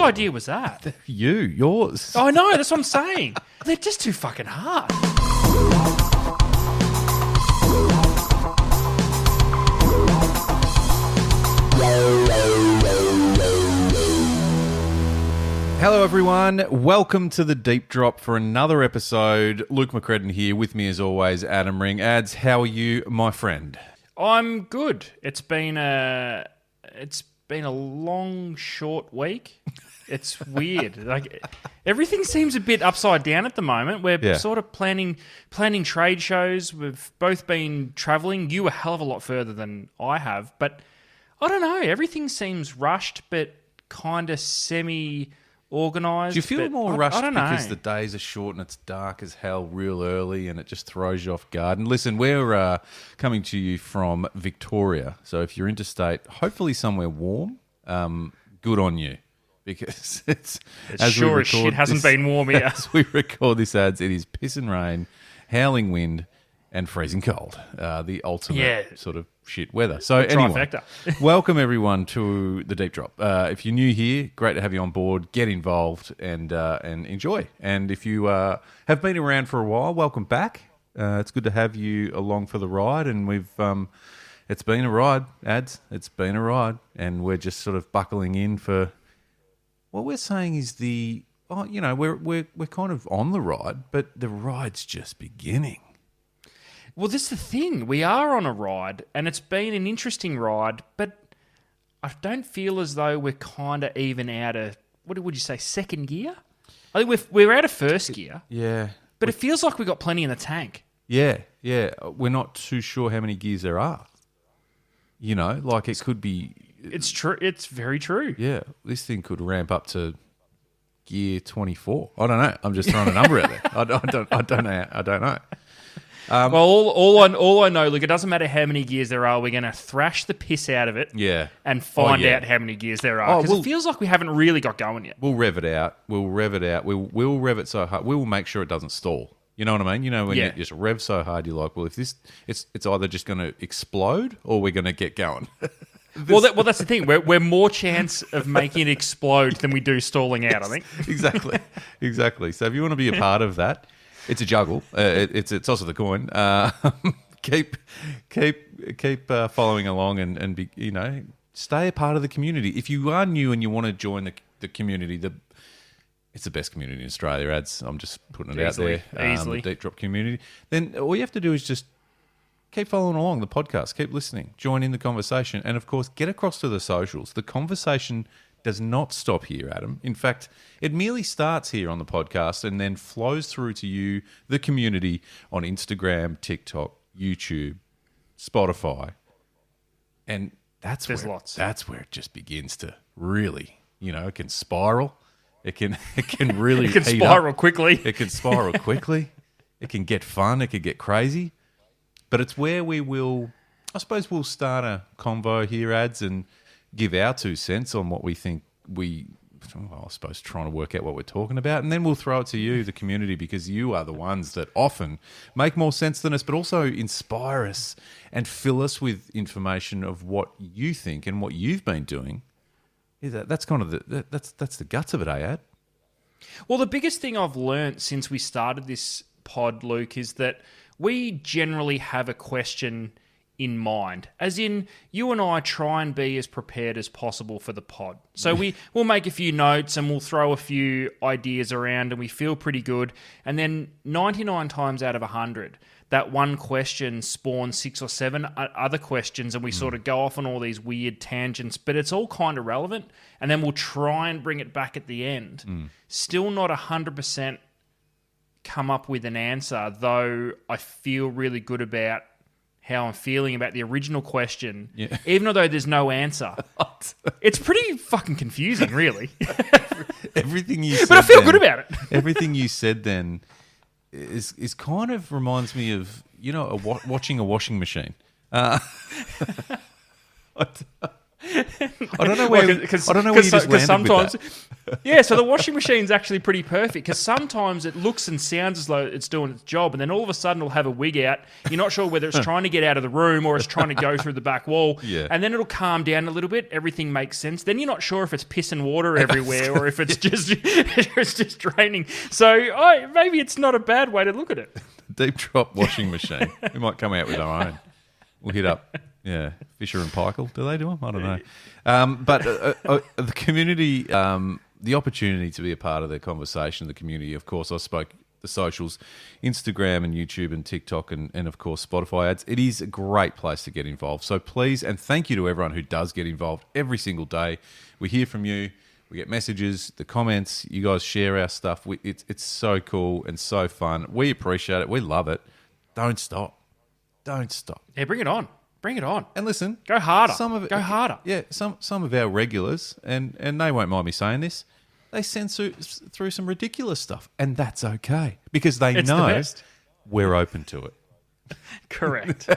idea was that? Yours. Oh, I know. That's what I'm saying. They're just too fucking hard. Hello, everyone. Welcome to the Deep Drop for another episode. Luke McCredden here. With me, as always, Adam Ring. Ads, how are you, my friend? I'm good. It's been a long, short week. It's weird. Like everything seems a bit upside down at the moment. We're sort of planning trade shows. We've both been traveling. You a hell of a lot further than I have, but I don't know. Everything seems rushed, but kind of semi-organised. Do you feel more rushed I don't know. because the days are short and it's dark as hell real early and it just throws you off guard? And listen, we're coming to you from Victoria, so if you're interstate, hopefully somewhere warm, good on you. Because it's sure as shit hasn't been warm here. As we record this, ads, it is piss and rain, howling wind, and freezing cold. The ultimate sort of shit weather. So anyway, welcome everyone to the Deep Drop. If you're new here, great to have you on board. Get involved and enjoy. And if you have been around for a while, welcome back. It's good to have you along for the ride. And it's been a ride, ads. It's been a ride, and we're just sort of buckling in for. What we're saying is we're kind of on the ride, but the ride's just beginning. Well, this is the thing. We are on a ride, and it's been an interesting ride, but I don't feel as though we're kind of even out of, what would you say, second gear? I think we're out of first gear. Yeah. But it feels like we've got plenty in the tank. Yeah. We're not too sure how many gears there are. You know, like it could be... It's true. It's very true. Yeah, this thing could ramp up to gear 24. I don't know. I'm just throwing a number out there. I don't know. Well, all I know, look, it doesn't matter how many gears there are. We're going to thrash the piss out of it. Yeah. And find out how many gears there are, because it feels like we haven't really got going yet. We'll rev it out. We'll rev it so hard. We will make sure it doesn't stall. You know what I mean? You know, when you just rev so hard, you're like, well, if this, it's either just going to explode or we're going to get going. Well, that's the thing. We're more chance of making it explode than we do stalling out, I think. Exactly. So if you want to be a part of that, it's a juggle. It's also the coin. Keep following along and be, stay a part of the community. If you are new and you want to join the community, it's the best community in Australia. Ads. I'm just putting it out there. Easily. The Deep Drop community. Then all you have to do is just keep following along the podcast, keep listening, join in the conversation, and of course, get across to the socials. The conversation does not stop here, Adam. In fact, it merely starts here on the podcast and then flows through to you, the community, on Instagram, TikTok, YouTube, Spotify, and that's where it just begins to really, it can spiral. It can really it can spiral quickly. It can spiral quickly. It can get fun. It can get crazy. But it's where we'll start a convo here, ads, and give our 2 cents on what we think trying to work out what we're talking about. And then we'll throw it to you, the community, because you are the ones that often make more sense than us, but also inspire us and fill us with information of what you think and what you've been doing. That's kind of that's the guts of it, Ad? Well, the biggest thing I've learnt since we started this pod, Luke, is that we generally have a question in mind. As in, you and I try and be as prepared as possible for the pod. So we'll make a few notes and we'll throw a few ideas around and we feel pretty good. And then 99 times out of 100, that one question spawns 6 or 7 other questions and we sort of go off on all these weird tangents, but it's all kind of relevant. And then we'll try and bring it back at the end. Still not 100% come up with an answer, though I feel really good about how I'm feeling about the original question, even though there's no answer. It's pretty fucking confusing, really. Everything you said, but I feel good about it. Everything you said then is kind of reminds me of, watching a washing machine. I don't know where you just landed with that. So the washing machine's actually pretty perfect because sometimes it looks and sounds as though it's doing its job, and then all of a sudden it'll have a wig out. You're not sure whether it's trying to get out of the room or it's trying to go through the back wall. Yeah. And then it'll calm down a little bit. Everything makes sense. Then you're not sure if it's pissing water everywhere or if it's just draining. So maybe it's not a bad way to look at it. Deep drop washing machine. We might come out with our own. We'll hit up, Fisher and Paykel. Do they do them? I don't know. But the community, the opportunity to be a part of the conversation, the community, of course, I spoke the socials, Instagram and YouTube and TikTok and of course, Spotify ads. It is a great place to get involved. So please, and thank you to everyone who does get involved every single day. We hear from you. We get messages, the comments. You guys share our stuff. It's so cool and so fun. We appreciate it. We love it. Don't stop. Don't stop. Yeah, bring it on. Bring it on. And listen, go harder. Go harder. Yeah, some of our regulars, and they won't mind me saying this, they send through some ridiculous stuff, and that's okay because they know we're open to it. Correct.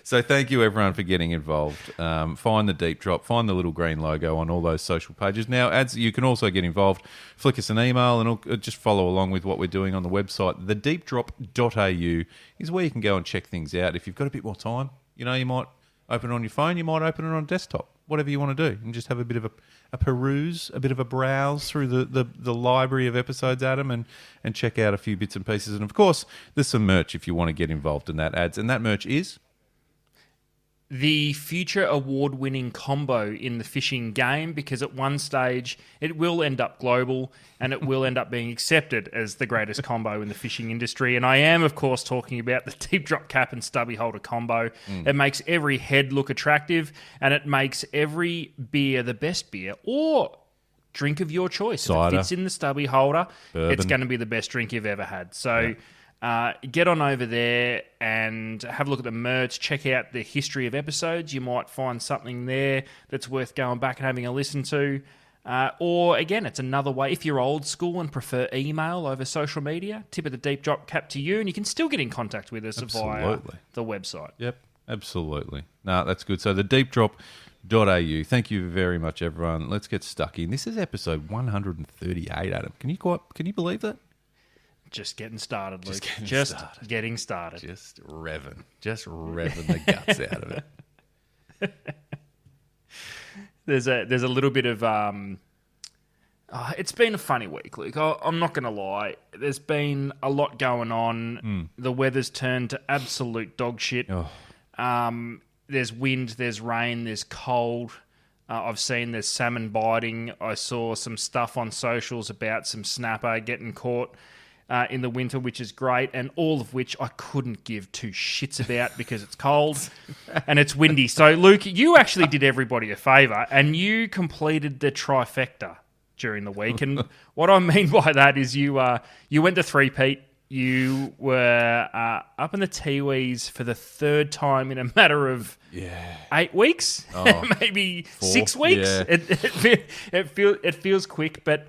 So thank you, everyone, for getting involved. Find the Deep Drop. Find the little green logo on all those social pages. Now, you can also get involved. Flick us an email and just follow along with what we're doing on the website. Thedeepdrop.au is where you can go and check things out. If you've got a bit more time, you might open it on your phone. You might open it on desktop. Whatever you want to do. And just have a bit of a peruse, a bit of a browse through the library of episodes, Adam, and check out a few bits and pieces. And, of course, there's some merch if you want to get involved in that, ads. And that merch is... the future award-winning combo in the fishing game, because at one stage it will end up global and it will end up being accepted as the greatest combo in the fishing industry. And I am, of course, talking about the Deep Drop Cap and Stubby Holder combo. It makes every head look attractive and it makes every beer the best beer or drink of your choice. Cider. If it fits in the Stubby Holder, Bourbon. It's going to be the best drink you've ever had. So... get on over there and have a look at the merch. Check out the history of episodes. You might find something there that's worth going back and having a listen to. Or, again, it's another way. If you're old school and prefer email over social media, tip of the Deep Drop Cap to you, and you can still get in contact with us via the website. Yep, absolutely. No, that's good. So the deepdrop.au. Thank you very much, everyone. Let's get stuck in. This is episode 138, Adam. Can you believe that? Just getting started, Luke. Just getting started. Just revving the guts out of it. There's a little bit of it's been a funny week, Luke. I'm not going to lie. There's been a lot going on. The weather's turned to absolute dog shit. There's wind, there's rain, there's cold. I've seen there's salmon biting. I saw some stuff on socials about some snapper getting caught in the winter, which is great, and all of which I couldn't give two shits about because it's cold and it's windy. So, Luke, you actually did everybody a favour and you completed the trifecta during the week. And what I mean by that is you went to three-peat. You were up in the Tiwis for the third time in a matter of 8 weeks, maybe 4. 6 weeks. Yeah. It feels quick, but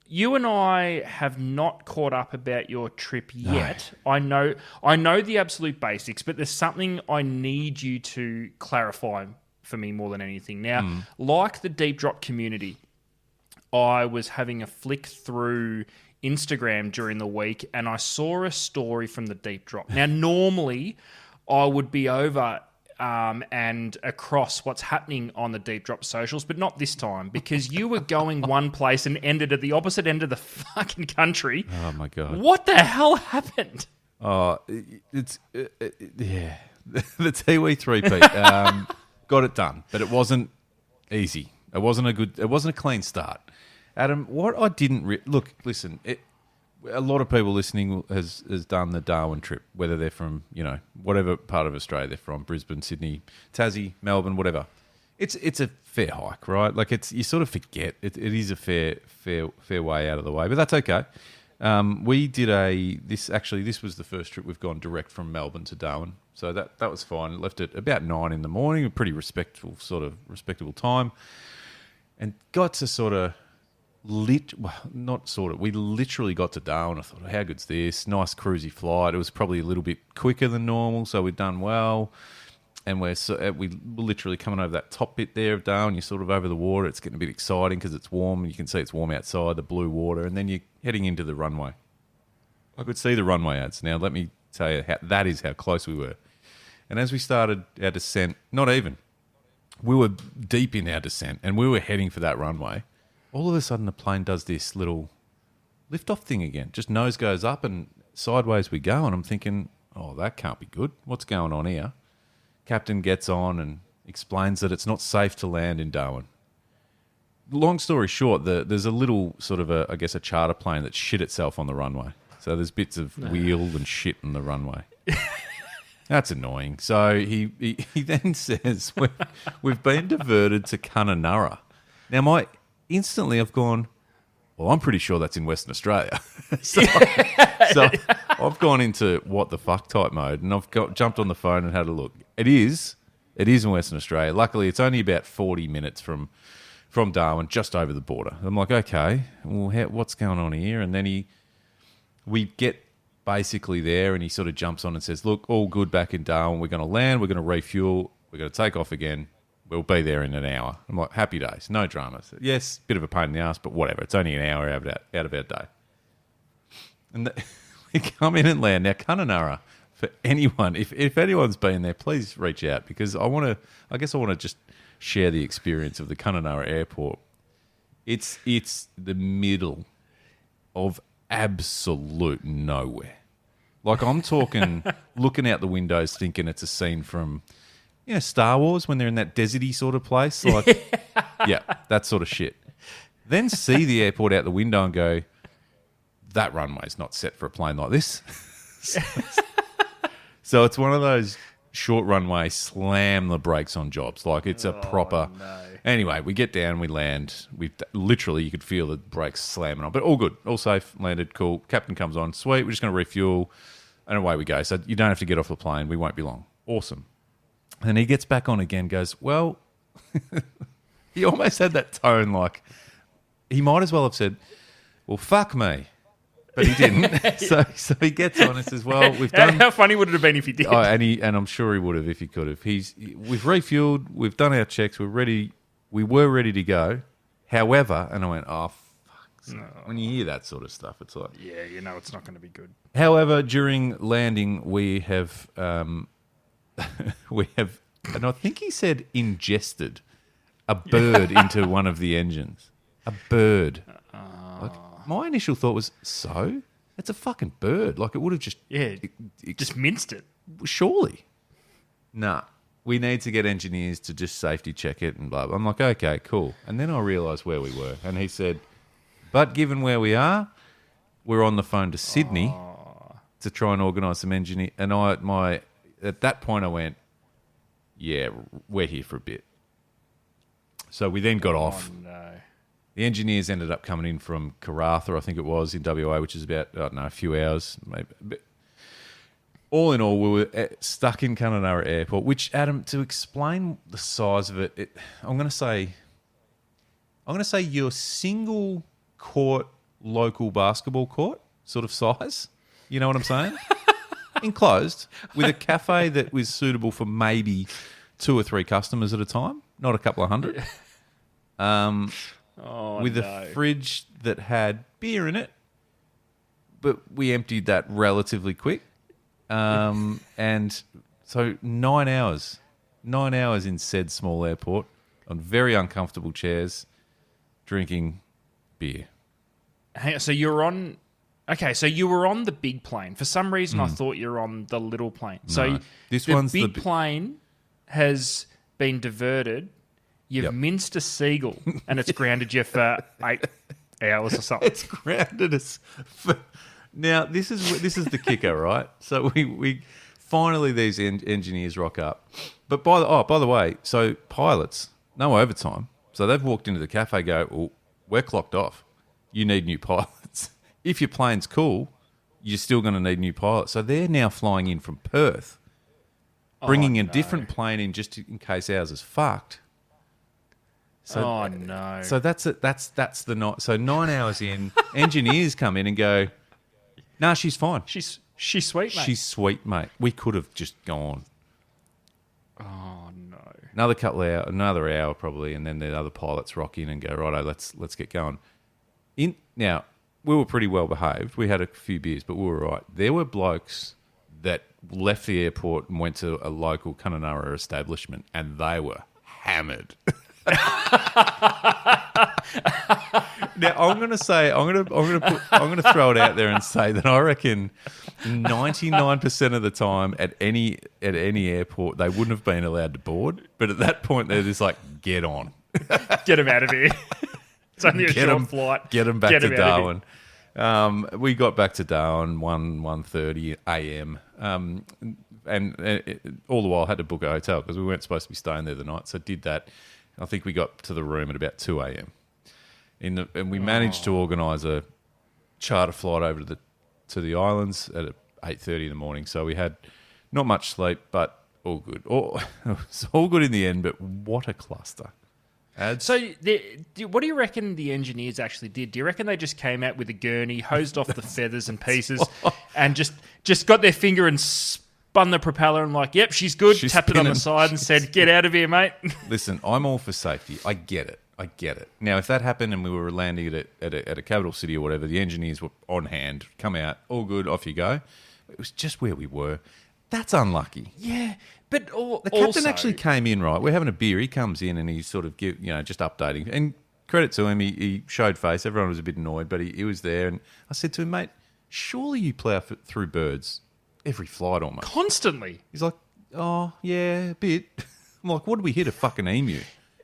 you and I have not caught up about your trip yet. No. I know the absolute basics, but there's something I need you to clarify for me more than anything. Now, like the Deep Drop community, I was having a flick through Instagram during the week and I saw a story from the Deep Drop. Now, normally I would be over and across what's happening on the Deep Drop socials, but not this time because you were going one place and ended at the opposite end of the fucking country. Oh, my God. What the hell happened? Oh, it's the Tiwi 3P got it done, but it wasn't easy. It wasn't a clean start. Adam, what I didn't... Look, listen, a lot of people listening has done the Darwin trip, whether they're from, whatever part of Australia they're from, Brisbane, Sydney, Tassie, Melbourne, whatever. It's a fair hike, right? Like you sort of forget. It is a fair way out of the way, but that's okay. We did this was the first trip we've gone direct from Melbourne to Darwin. So that was fine. It left at about 9 in the morning, a pretty respectable time. And got to sort of we literally got to Darwin. I thought, how good's this? Nice cruisy flight. It was probably a little bit quicker than normal, so we'd done well. and we're literally coming over that top bit there of Darwin. You're sort of over the water. It's getting a bit exciting because it's warm. You can see it's warm outside, the blue water, and then you're heading into the runway. I could see the runway ads. Now, let me tell you, that is how close we were. And as we started our descent, not even, we were deep in our descent, and we were heading for that runway. All of a sudden, the plane does this little lift-off thing again. Just nose goes up, and sideways we go, and I'm thinking, oh, that can't be good. What's going on here? Captain gets on and explains that it's not safe to land in Darwin. Long story short, there's a little sort of a charter plane that shit itself on the runway. So there's bits of wheel and shit on the runway. That's annoying. So he then says, we've been diverted to Kununurra. Now, instantly I've gone, well, I'm pretty sure that's in Western Australia. so I've gone into what the fuck type mode, and I've jumped on the phone and had a look. It is in Western Australia. Luckily, it's only about 40 minutes from Darwin, just over the border. I'm like, okay, well, what's going on here? And then we get basically there, and he sort of jumps on and says, look, all good back in Darwin. We're going to land. We're going to refuel. We're going to take off again. We'll be there in an hour. I'm like, happy days. No dramas. Yes, bit of a pain in the ass, but whatever. It's only an hour out of our day. And we come in and land. Now, Kununurra, for anyone, if anyone's been there, please reach out, because I want to just share the experience of the Kununurra airport. It's the middle of absolute nowhere. Like, I'm talking looking out the windows thinking it's a scene from, Star Wars, when they're in that deserty sort of place. Like, yeah, that sort of shit. Then see the airport out the window and go, that runway's not set for a plane like this. So it's one of those short runway, slam the brakes on jobs. Like, it's a proper... No. Anyway, we get down, we land. Literally, you could feel the brakes slamming on. But all good, all safe, landed, cool. Captain comes on, sweet, we're just going to refuel, and away we go. So you don't have to get off the plane. We won't be long. Awesome. And he gets back on again, goes, well... He almost had that tone like... He might as well have said, well, fuck me. But he didn't. So he gets on and says, well, we've done... How funny would it have been if he did? Oh, and I'm sure he would have if he could have. We've refueled. We've done our checks. We're ready. We were ready to go. However, and I went, oh, fuck. No. When you hear that sort of stuff, it's like... Yeah, it's not going to be good. However, during landing, we have... and I think he said ingested a bird into one of the engines. A bird. My initial thought was, so? It's a fucking bird. Like, it would have just... Yeah, just minced it. Surely. Nah. We need to get engineers to just safety check it and blah, blah. I'm like, okay, cool. And then I realised where we were. And he said, but given where we are, we're on the phone to Sydney to try and organise some engineer. And at that point I went, yeah, we're here for a bit. So we then got off. No. The engineers ended up coming in from Karratha, I think it was, in WA, which is about, a few hours, maybe. But all in all, we were stuck in Kununurra Airport, which, Adam, to explain the size of it, I'm going to say your single court local basketball court sort of size. You know what I'm saying? Enclosed, with a cafe that was suitable for maybe 2 or 3 customers at a time, not a couple of hundred. With a fridge that had beer in it, but we emptied that relatively quick. And so 9 hours in said small airport on very uncomfortable chairs, drinking beer. Hey, so you're on... Okay, so you were on the big plane. For some reason, I thought you were on the little plane. So the big plane has been diverted. You've minced a seagull, and it's grounded you for 8 hours or something. It's grounded us. Now, this is the kicker, right? So we finally, these engineers rock up. But by the way, so pilots, no overtime. So they've walked into the cafe, go, well, we're clocked off. You need new pilots. If your plane's cool, you're still going to need new pilots. So they're now flying in from Perth, bringing a different plane in just in case ours is fucked. So, no! So that's it. That's the night. So 9 hours in, engineers come in and go, "Nah, she's fine. She's sweet, mate. She's sweet, mate. We could have just gone." Oh, no. Another hour probably, and then the other pilots rock in and go, righto, let's get going. Now, we were pretty well behaved. We had a few beers, but we were right. There were blokes that left the airport and went to a local Kununurra establishment, and they were hammered. Now I'm going to throw it out there and say that I reckon 99% of the time at any airport they wouldn't have been allowed to board, but at that point they're just like, get on, get them out of here. It's only a short flight. Get them back to Darwin. We got back to Darwin 1:30 a.m. And all the while had to book a hotel because we weren't supposed to be staying there the night. So did that. I think we got to the room at about 2 a.m. And we managed to organise a charter flight over to the islands at 8:30 in the morning. So we had not much sleep, but all good. It's all good in the end. But what a cluster! So, what do you reckon the engineers actually did? Do you reckon they just came out with a gurney, hosed off the feathers and pieces, and just got their finger and spun the propeller and like, yep, she's good, tapped it on the side and said, get out of here, mate? Listen, I'm all for safety. I get it. Now, if that happened and we were landing at a capital city or whatever, the engineers were on hand, come out, all good, off you go. It was just where we were. That's unlucky. Yeah, but the captain actually came in, right? We're having a beer. He comes in and he's sort of just updating. And credit to him, he showed face. Everyone was a bit annoyed, but he was there. And I said to him, mate, surely you plough through birds every flight almost. Constantly. He's like, oh, yeah, a bit. I'm like, what did we hit, a fucking emu?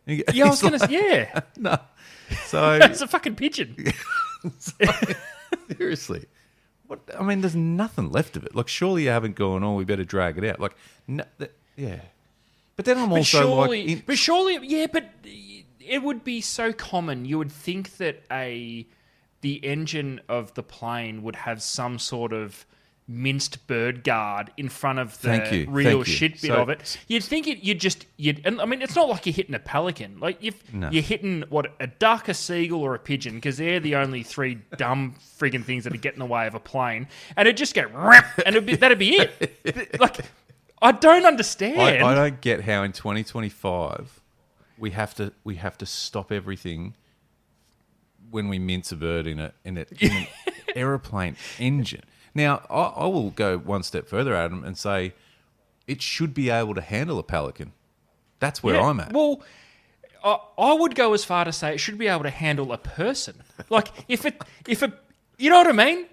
Yeah, I was going to say, yeah. No. So it's a fucking pigeon. Seriously. What? I mean, there's nothing left of it. Like, surely you haven't gone, oh, we better drag it out. Like, no, yeah. But then I'm also surely, but it would be so common. You would think that the engine of the plane would have some sort of minced bird guard in front of the real shit bit of it. You'd think and I mean, it's not like you're hitting a pelican. Like you're hitting a duck, a seagull, or a pigeon, because they're the only three dumb friggin' things that get in the way of a plane, and it'd just go and that'd be it. Like, I don't understand. I don't get how in 2025 we have to stop everything when we mince a bird in an aeroplane engine. Now, I will go one step further, Adam, and say it should be able to handle a pelican. That's where I'm at. Well, I would go as far to say it should be able to handle a person. Like, if it, you know what I mean?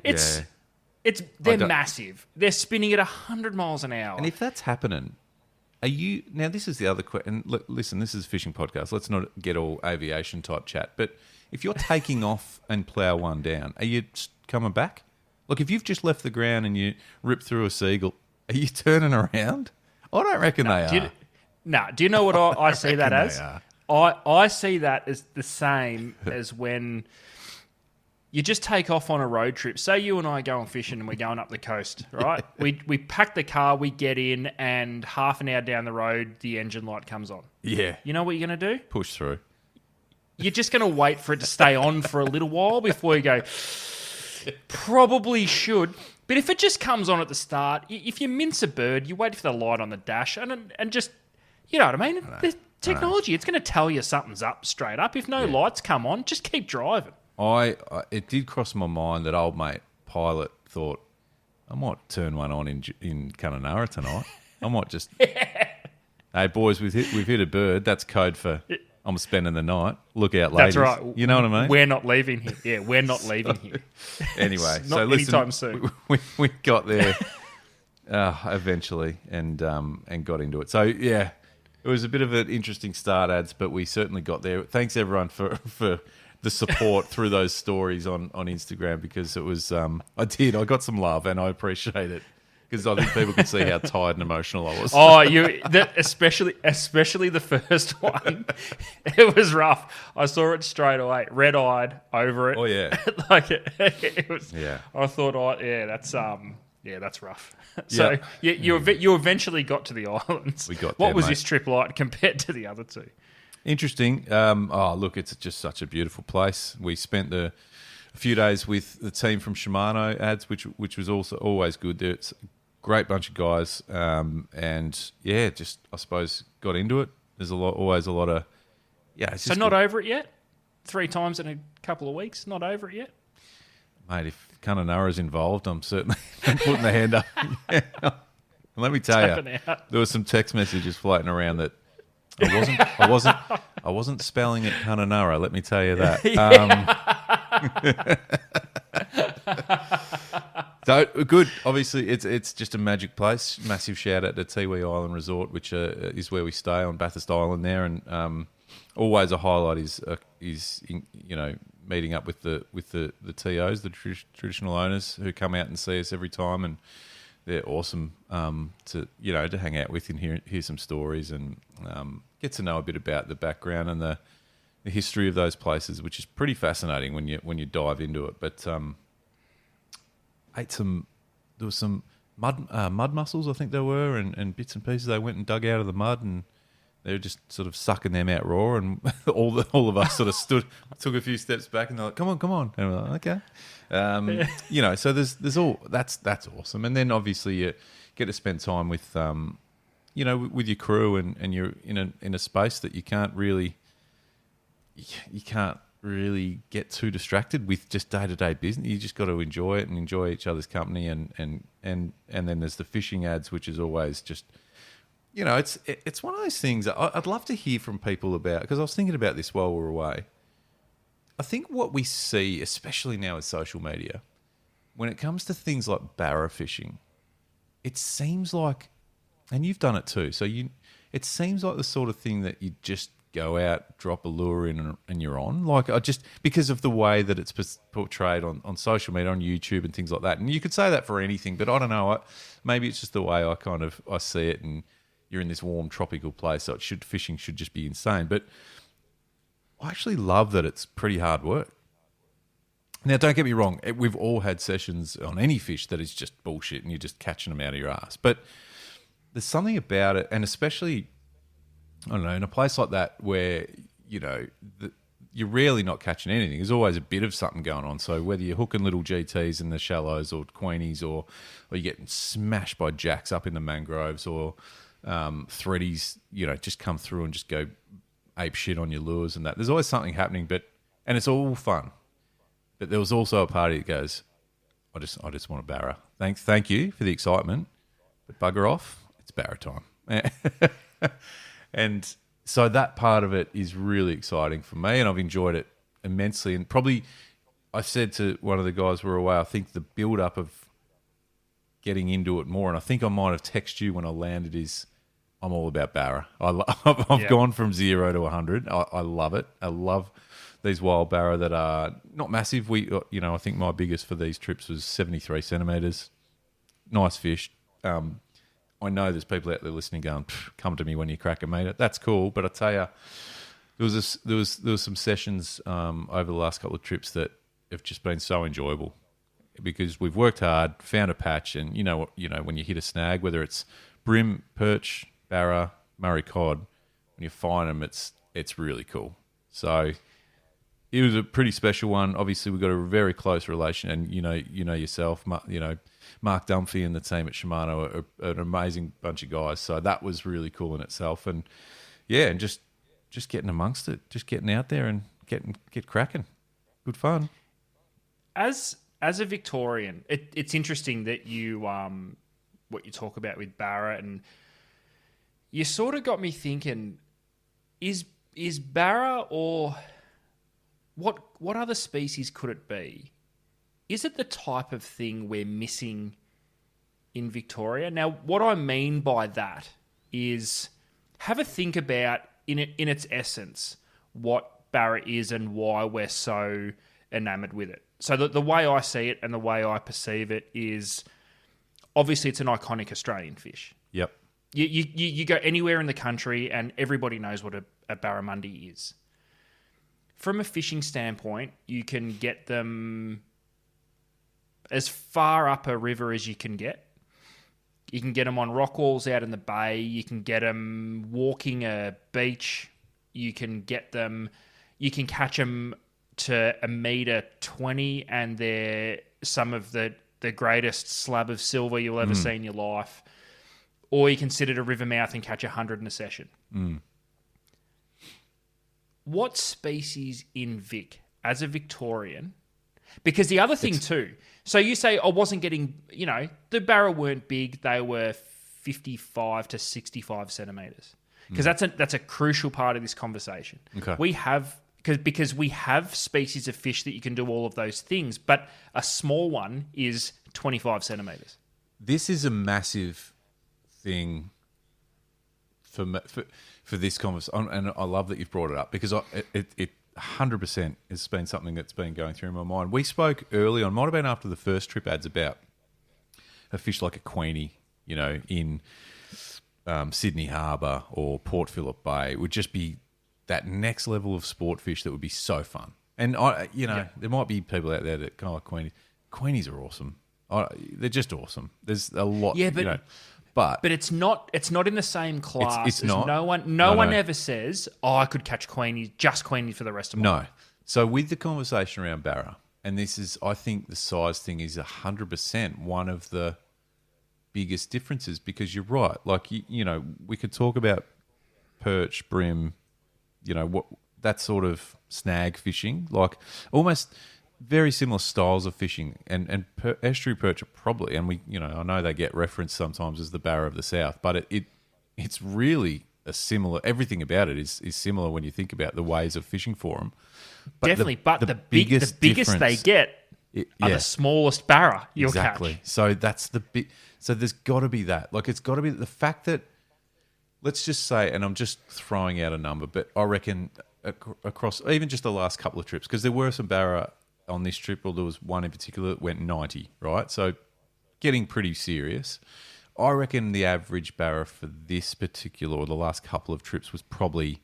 They're massive. They're spinning at 100 miles an hour. And if that's happening, now this is the other question. Listen, this is a fishing podcast. Let's not get all aviation type chat. But if you're taking off and plough one down, are you coming back? Look, if you've just left the ground and you rip through a seagull, are you turning around? I don't reckon they are. Do you know what I see that as? I see that as the same as when you just take off on a road trip. Say you and I are going fishing and we're going up the coast, right? we pack the car, we get in, and half an hour down the road, the engine light comes on. Yeah. You know what you're going to do? Push through. You're just going to wait for it to stay on for a little while before you go... Probably should, but if it just comes on at the start, if you mince a bird, you wait for the light on the dash and just, you know what I mean? The technology, it's going to tell you something's up straight up. If no lights come on, just keep driving. It did cross my mind that old mate pilot thought, I might turn one on in Kununurra tonight. I might just, hey boys, we've hit a bird. That's code for. I'm spending the night. Look out, ladies. That's right. You know what I mean? We're not leaving here. Yeah, we're not leaving here. Anyway, not anytime soon. We got there eventually and got into it. So, yeah, it was a bit of an interesting start, Ads, but we certainly got there. Thanks, everyone, for the support through those stories on Instagram, because it was I got some love and I appreciate it. Because I think people could see how tired and emotional I was. Oh, especially the first one. It was rough. I saw it straight away, red-eyed over it. Oh yeah, like it was. Yeah, I thought, that's rough. So you eventually got to the islands. We got. What there, was mate. this trip like compared to the other two? Interesting. Look, it's just such a beautiful place. We spent a few days with the team from Shimano Ads, which was also always good. It's great bunch of guys, and yeah, just I suppose got into it. There's always a lot of It's so not over it yet. 3 times in a couple of weeks. Not over it yet, mate. If Kununurra's involved, I'm certainly putting the hand up. Yeah. And let me tell you, there were some text messages floating around that I wasn't spelling it Kununurra. Let me tell you that. So good. Obviously, it's just a magic place. Massive shout out to Tiwi Island Resort, which is where we stay on Bathurst Island there, and always a highlight is meeting up with the TOs, the traditional owners who come out and see us every time, and they're awesome to hang out with and hear some stories and get to know a bit about the background and the history of those places, which is pretty fascinating when you dive into it. But there was some mud mussels, I think there were, and bits and pieces they went and dug out of the mud, and they were just sort of sucking them out raw, and all of us sort of took a few steps back, and they're like, come on, and we're like, okay. So there's all that's awesome. And then obviously you get to spend time with with your crew, and you're in a space that you can't really get too distracted with just day-to-day business. You just got to enjoy it and enjoy each other's company, and then there's the fishing ads, which is always just it's one of those things that I'd love to hear from people about, because I was thinking about this while we were away. I think what we see, especially now with social media, when it comes to things like barra fishing, it seems like, and you've done it too, so it seems like the sort of thing that you just go out, drop a lure in, and you're on. Like, just because of the way that it's portrayed on social media, on YouTube and things like that. And you could say that for anything, but I don't know. Maybe it's just the way I see it, and you're in this warm tropical place, so fishing should just be insane. But I actually love that it's pretty hard work. Now, don't get me wrong. We've all had sessions on any fish that is just bullshit and you're just catching them out of your ass. But there's something about it, and especially, I don't know, in a place like that where, you're rarely not catching anything. There's always a bit of something going on. So whether you're hooking little GTs in the shallows or queenies, or you're getting smashed by jacks up in the mangroves, or threadies, just come through and just go ape shit on your lures and that. There's always something happening, and it's all fun. But there was also a party that goes, I just want a barra. Thank you for the excitement, but bugger off. It's barra time. And so that part of it is really exciting for me, and I've enjoyed it immensely. And probably, I said to one of the guys we were away, I think the build-up of getting into it more, and I think I might have texted you when I landed, is I'm all about barra. I've gone from 0 to 100. I love it. I love these wild barra that are not massive. I think my biggest for these trips was 73 centimetres. Nice fish. I know there's people out there listening going, come to me when you crack a meter. That's cool, but I tell you, there was some sessions over the last couple of trips that have just been so enjoyable, because we've worked hard, found a patch, and when you hit a snag, whether it's brim, perch, barra, Murray cod, when you find them, it's really cool. So it was a pretty special one. Obviously, we've got a very close relation, and you know yourself, Mark Dunphy and the team at Shimano are an amazing bunch of guys. So that was really cool in itself, and and just getting amongst it, just getting out there and get cracking, good fun. As a Victorian, it's interesting that you what you talk about with barra, and you sort of got me thinking: is barra, or what other species could it be? Is it the type of thing we're missing in Victoria? Now, what I mean by that is, have a think about, in its essence, what barra is and why we're so enamoured with it. So the way I see it and the way I perceive it is, obviously it's an iconic Australian fish. Yep. You go anywhere in the country and everybody knows what a barramundi is. From a fishing standpoint, you can get them as far up a river as you can get. You can get them on rock walls out in the bay. You can get them walking a beach. You can catch them to 1.20 meters, and they're some of the the greatest slab of silver you'll ever see in your life, or you can sit at a river mouth and catch 100 in a session. What species in Vic, as a Victorian, because the other thing too, so you say I wasn't getting, the barra weren't big, they were 55 to 65 centimetres. Because that's a crucial part of this conversation. Okay. Because we have species of fish that you can do all of those things, but a small one is 25 centimetres. This is a massive thing for this conversation, and I love that you've brought it up because it 100% has been something that's been going through my mind. We spoke early on, might have been after the first trip ads, about a fish like a queenie, in Sydney Harbour or Port Phillip Bay. It would just be that next level of sport fish that would be so fun. And there might be people out there that kind of like queenies. Queenies are awesome. They're just awesome. There's a lot. Yeah, but it's not in the same class. It's not. No one ever says, I could catch queenies for the rest of my life. So with the conversation around barra, and this is, I think the size thing is 100% one of the biggest differences, because you're right. Like, we could talk about perch, brim, what that sort of snag fishing, like almost very similar styles of fishing, and estuary perch are probably, and I know they get referenced sometimes as the barra of the south, but it's really a similar. Everything about it is similar when you think about the ways of fishing for them. But definitely, the biggest they get are the smallest barra you'll catch. So that's the big. So there's got to be that. Like, it's got to be the fact that, let's just say, and I'm just throwing out a number, but I reckon across even just the last couple of trips, because there were some barra on this trip, or there was one in particular that went 90, right? So getting pretty serious. I reckon the average barra for this particular, or the last couple of trips, was probably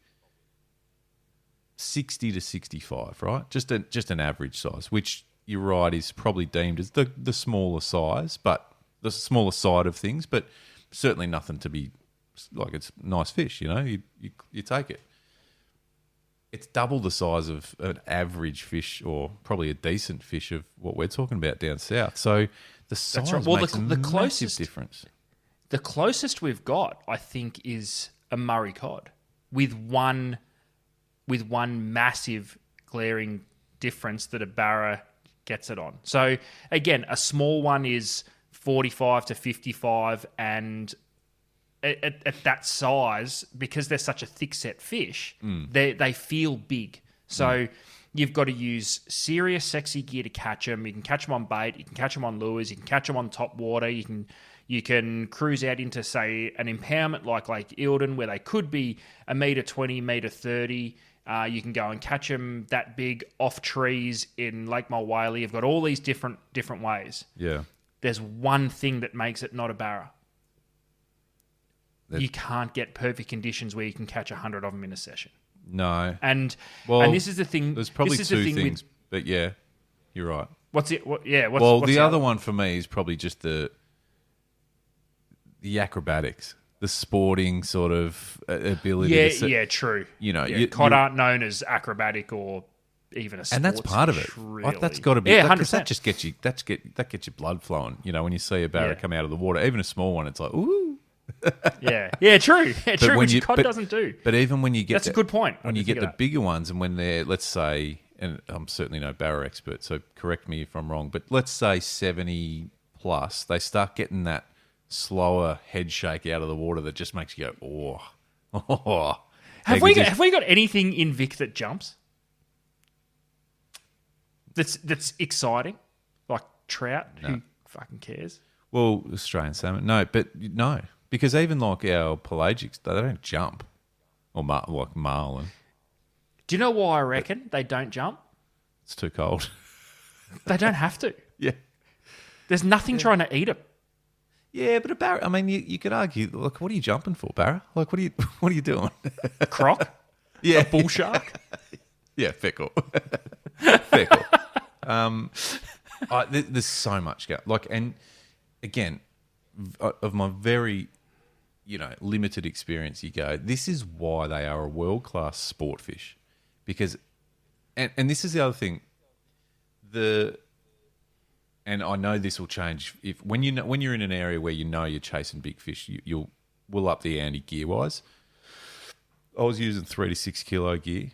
60 to 65, right? Just an average size, which you're right is probably deemed as the smaller size, but the smaller side of things, but certainly nothing to be like, it's nice fish, you take it. It's double the size of an average fish, or probably a decent fish of what we're talking about down south. So the size makes a massive difference. The closest we've got, I think, is a Murray cod with one massive glaring difference that a barra gets it on. So again, a small one is 45 to 55, and at that size, because they're such a thick-set fish, they feel big. So you've got to use serious, sexy gear to catch them. You can catch them on bait. You can catch them on lures. You can catch them on top water. You can cruise out into, say, an impoundment like Lake Eildon, where they could be 1.20 metre, 1.30 metre. You can go and catch them that big off trees in Lake Mulwaley. You've got all these different ways. Yeah. There's one thing that makes it not a barra. You can't get perfect conditions where you can catch 100 of them in a session. No. And this is the thing. There's probably two things, but yeah, you're right. What's it? What's the other one for me is probably just the acrobatics, the sporting sort of ability. Yeah, true. Cod aren't known as acrobatic or even a sports and that's part of it. Really. That's got to be. Yeah, 100%. That just gets you. That gets your blood flowing. When you see a barra come out of the water, even a small one, it's like, ooh. Yeah, true. Yeah, true, which cod doesn't do. But even when you get... That's a good point. When you get the bigger ones, and when they're, let's say, and I'm certainly no barra expert, so correct me if I'm wrong, but let's say 70 plus, they start getting that slower head shake out of the water that just makes you go, oh. Have we got anything in Vic that jumps? That's exciting? Like trout? No. Who fucking cares? Well, Australian salmon, no. Because even like our pelagics, they don't jump. Or like marlin. Do you know why I reckon they don't jump? It's too cold. They don't have to. Yeah. There's nothing trying to eat them. Yeah, but a barra, I mean, you could argue, look, what are you jumping for, barra? Like, what are you doing? Croc? Yeah. A bull shark? Yeah, fickle. Fickle. There's so much. Like, and again, of my very, limited experience, you go, this is why they are a world-class sport fish. Because, and this is the other thing, and I know this will change when you're in an area where you know you're chasing big fish, we'll up the ante gear wise. I was using 3 to 6 kilo gear,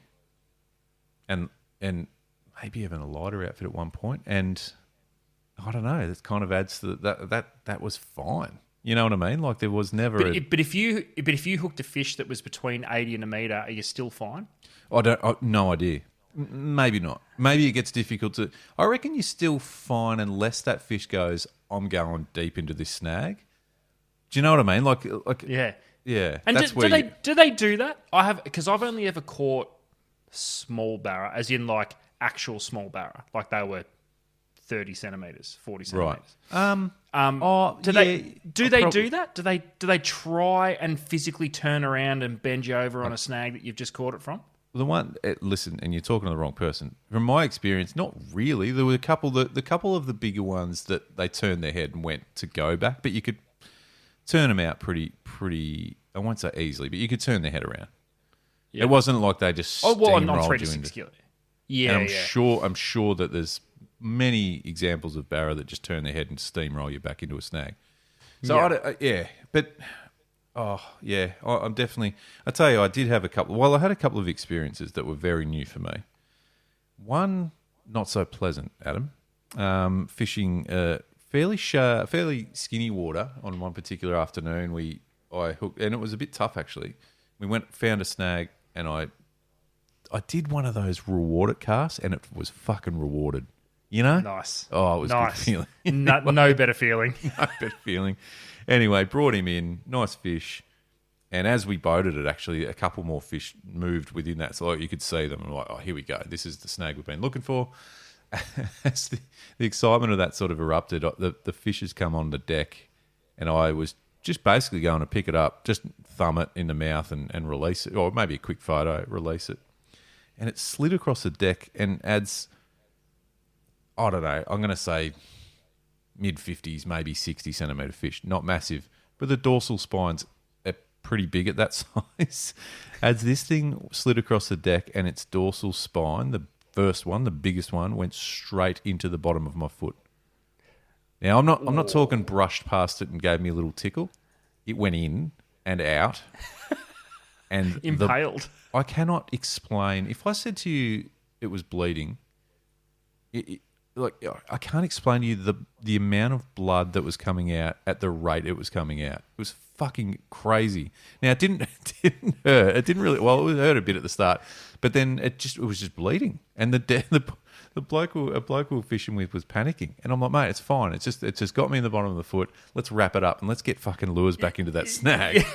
and maybe even a lighter outfit at one point, and I don't know. That kind of adds to that was fine. You know what I mean? Like there was never. But if you hooked a fish that was between 80 and a metre, are you still fine? No idea. Maybe not. Maybe it gets difficult to. I reckon you're still fine unless that fish goes, I'm going deep into this snag. Do you know what I mean? Like yeah. Yeah. And do they do that? Because I've only ever caught small barra, as in like actual small barra, like they were 30 centimeters, 40 centimeters. Right. Do they do that? Do they try and physically turn around and bend you over on a snag that you've just caught it from? Listen, and you're talking to the wrong person. From my experience, not really. There were a couple of the bigger ones that they turned their head and went to go back, but you could turn them out pretty. I won't say easily, but you could turn their head around. Yep. It wasn't like they just steamrolled you into. Kilo. Yeah, and I'm sure that there's many examples of barra that just turn their head and steamroll you back into a snag. So I'm definitely. I tell you, I did have a couple. Well, I had a couple of experiences that were very new for me. One not so pleasant, Adam. Fishing fairly skinny water on one particular afternoon. I hooked, and it was a bit tough actually. We found a snag, and I did one of those reward it casts, and it was fucking rewarded. You know? Nice. Oh, it was a good feeling. No better feeling. No better feeling. Anyway, brought him in, nice fish, and as we boated it, actually, a couple more fish moved within that, so you could see them. I'm like, oh, here we go. This is the snag we've been looking for. As the excitement of that sort of erupted, the fishes come on the deck, and I was just basically going to pick it up, just thumb it in the mouth and release it, or maybe a quick photo, release it. And it slid across the deck and adds, I don't know, I'm going to say mid-50s, maybe 60 centimetre fish. Not massive, but the dorsal spines are pretty big at that size. As this thing slid across the deck and its dorsal spine, the first one, the biggest one, went straight into the bottom of my foot. Now, I'm not talking brushed past it and gave me a little tickle. It went in and out. And impaled. I cannot explain. If I said to you it was bleeding, I can't explain to you the amount of blood that was coming out at the rate it was coming out. It was fucking crazy. Now, it didn't hurt. It didn't really. Well, it hurt a bit at the start, but then it was just bleeding. And the bloke we were fishing with was panicking, and I'm like, mate, it's fine. It's just got me in the bottom of the foot. Let's wrap it up and let's get fucking lures back into that snag.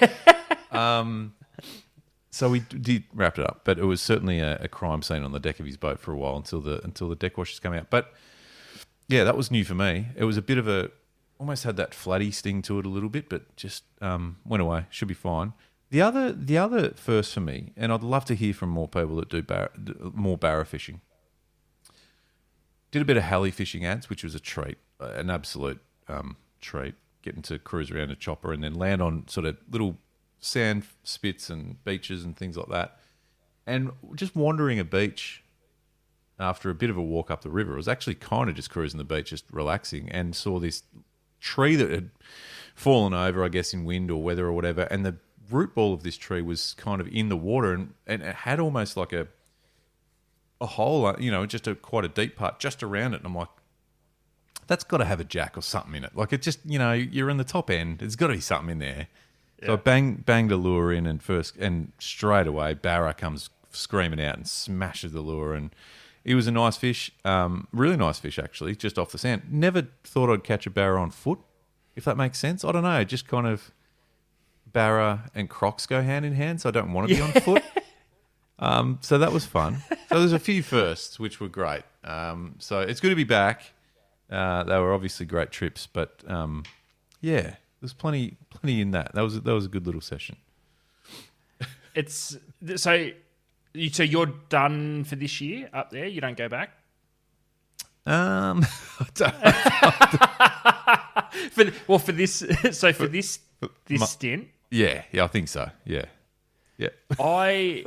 So we did wrap it up, but it was certainly a crime scene on the deck of his boat for a while until the deck washers come out. But yeah, that was new for me. It was a bit of almost had that flatty sting to it a little bit, but just went away. Should be fine. The other first for me, and I'd love to hear from more people that do more barra fishing. Did a bit of heli fishing ads, which was a treat, an absolute treat. Getting to cruise around a chopper and then land on sort of little sand spits and beaches and things like that. And just wandering a beach after a bit of a walk up the river. It was actually kind of just cruising the beach, just relaxing, and saw this tree that had fallen over, I guess, in wind or weather or whatever. And the root ball of this tree was kind of in the water, and it had almost like a hole, just quite a deep part just around it. And I'm like, that's got to have a jack or something in it. Like, it just, you're in the top end. There's got to be something in there. Yeah. So I banged a lure in, and straight away barra comes screaming out and smashes the lure. And it was a nice fish, really nice fish actually, just off the sand. Never thought I'd catch a barra on foot, if that makes sense. I don't know, just kind of barra and crocs go hand in hand, so I don't want to be on foot. So that was fun. So there's a few firsts, which were great. So it's good to be back. They were obviously great trips, but there's plenty in that. That was a good little session. So you're done for this year up there. You don't go back. For this stint. Yeah, I think so. Yeah. I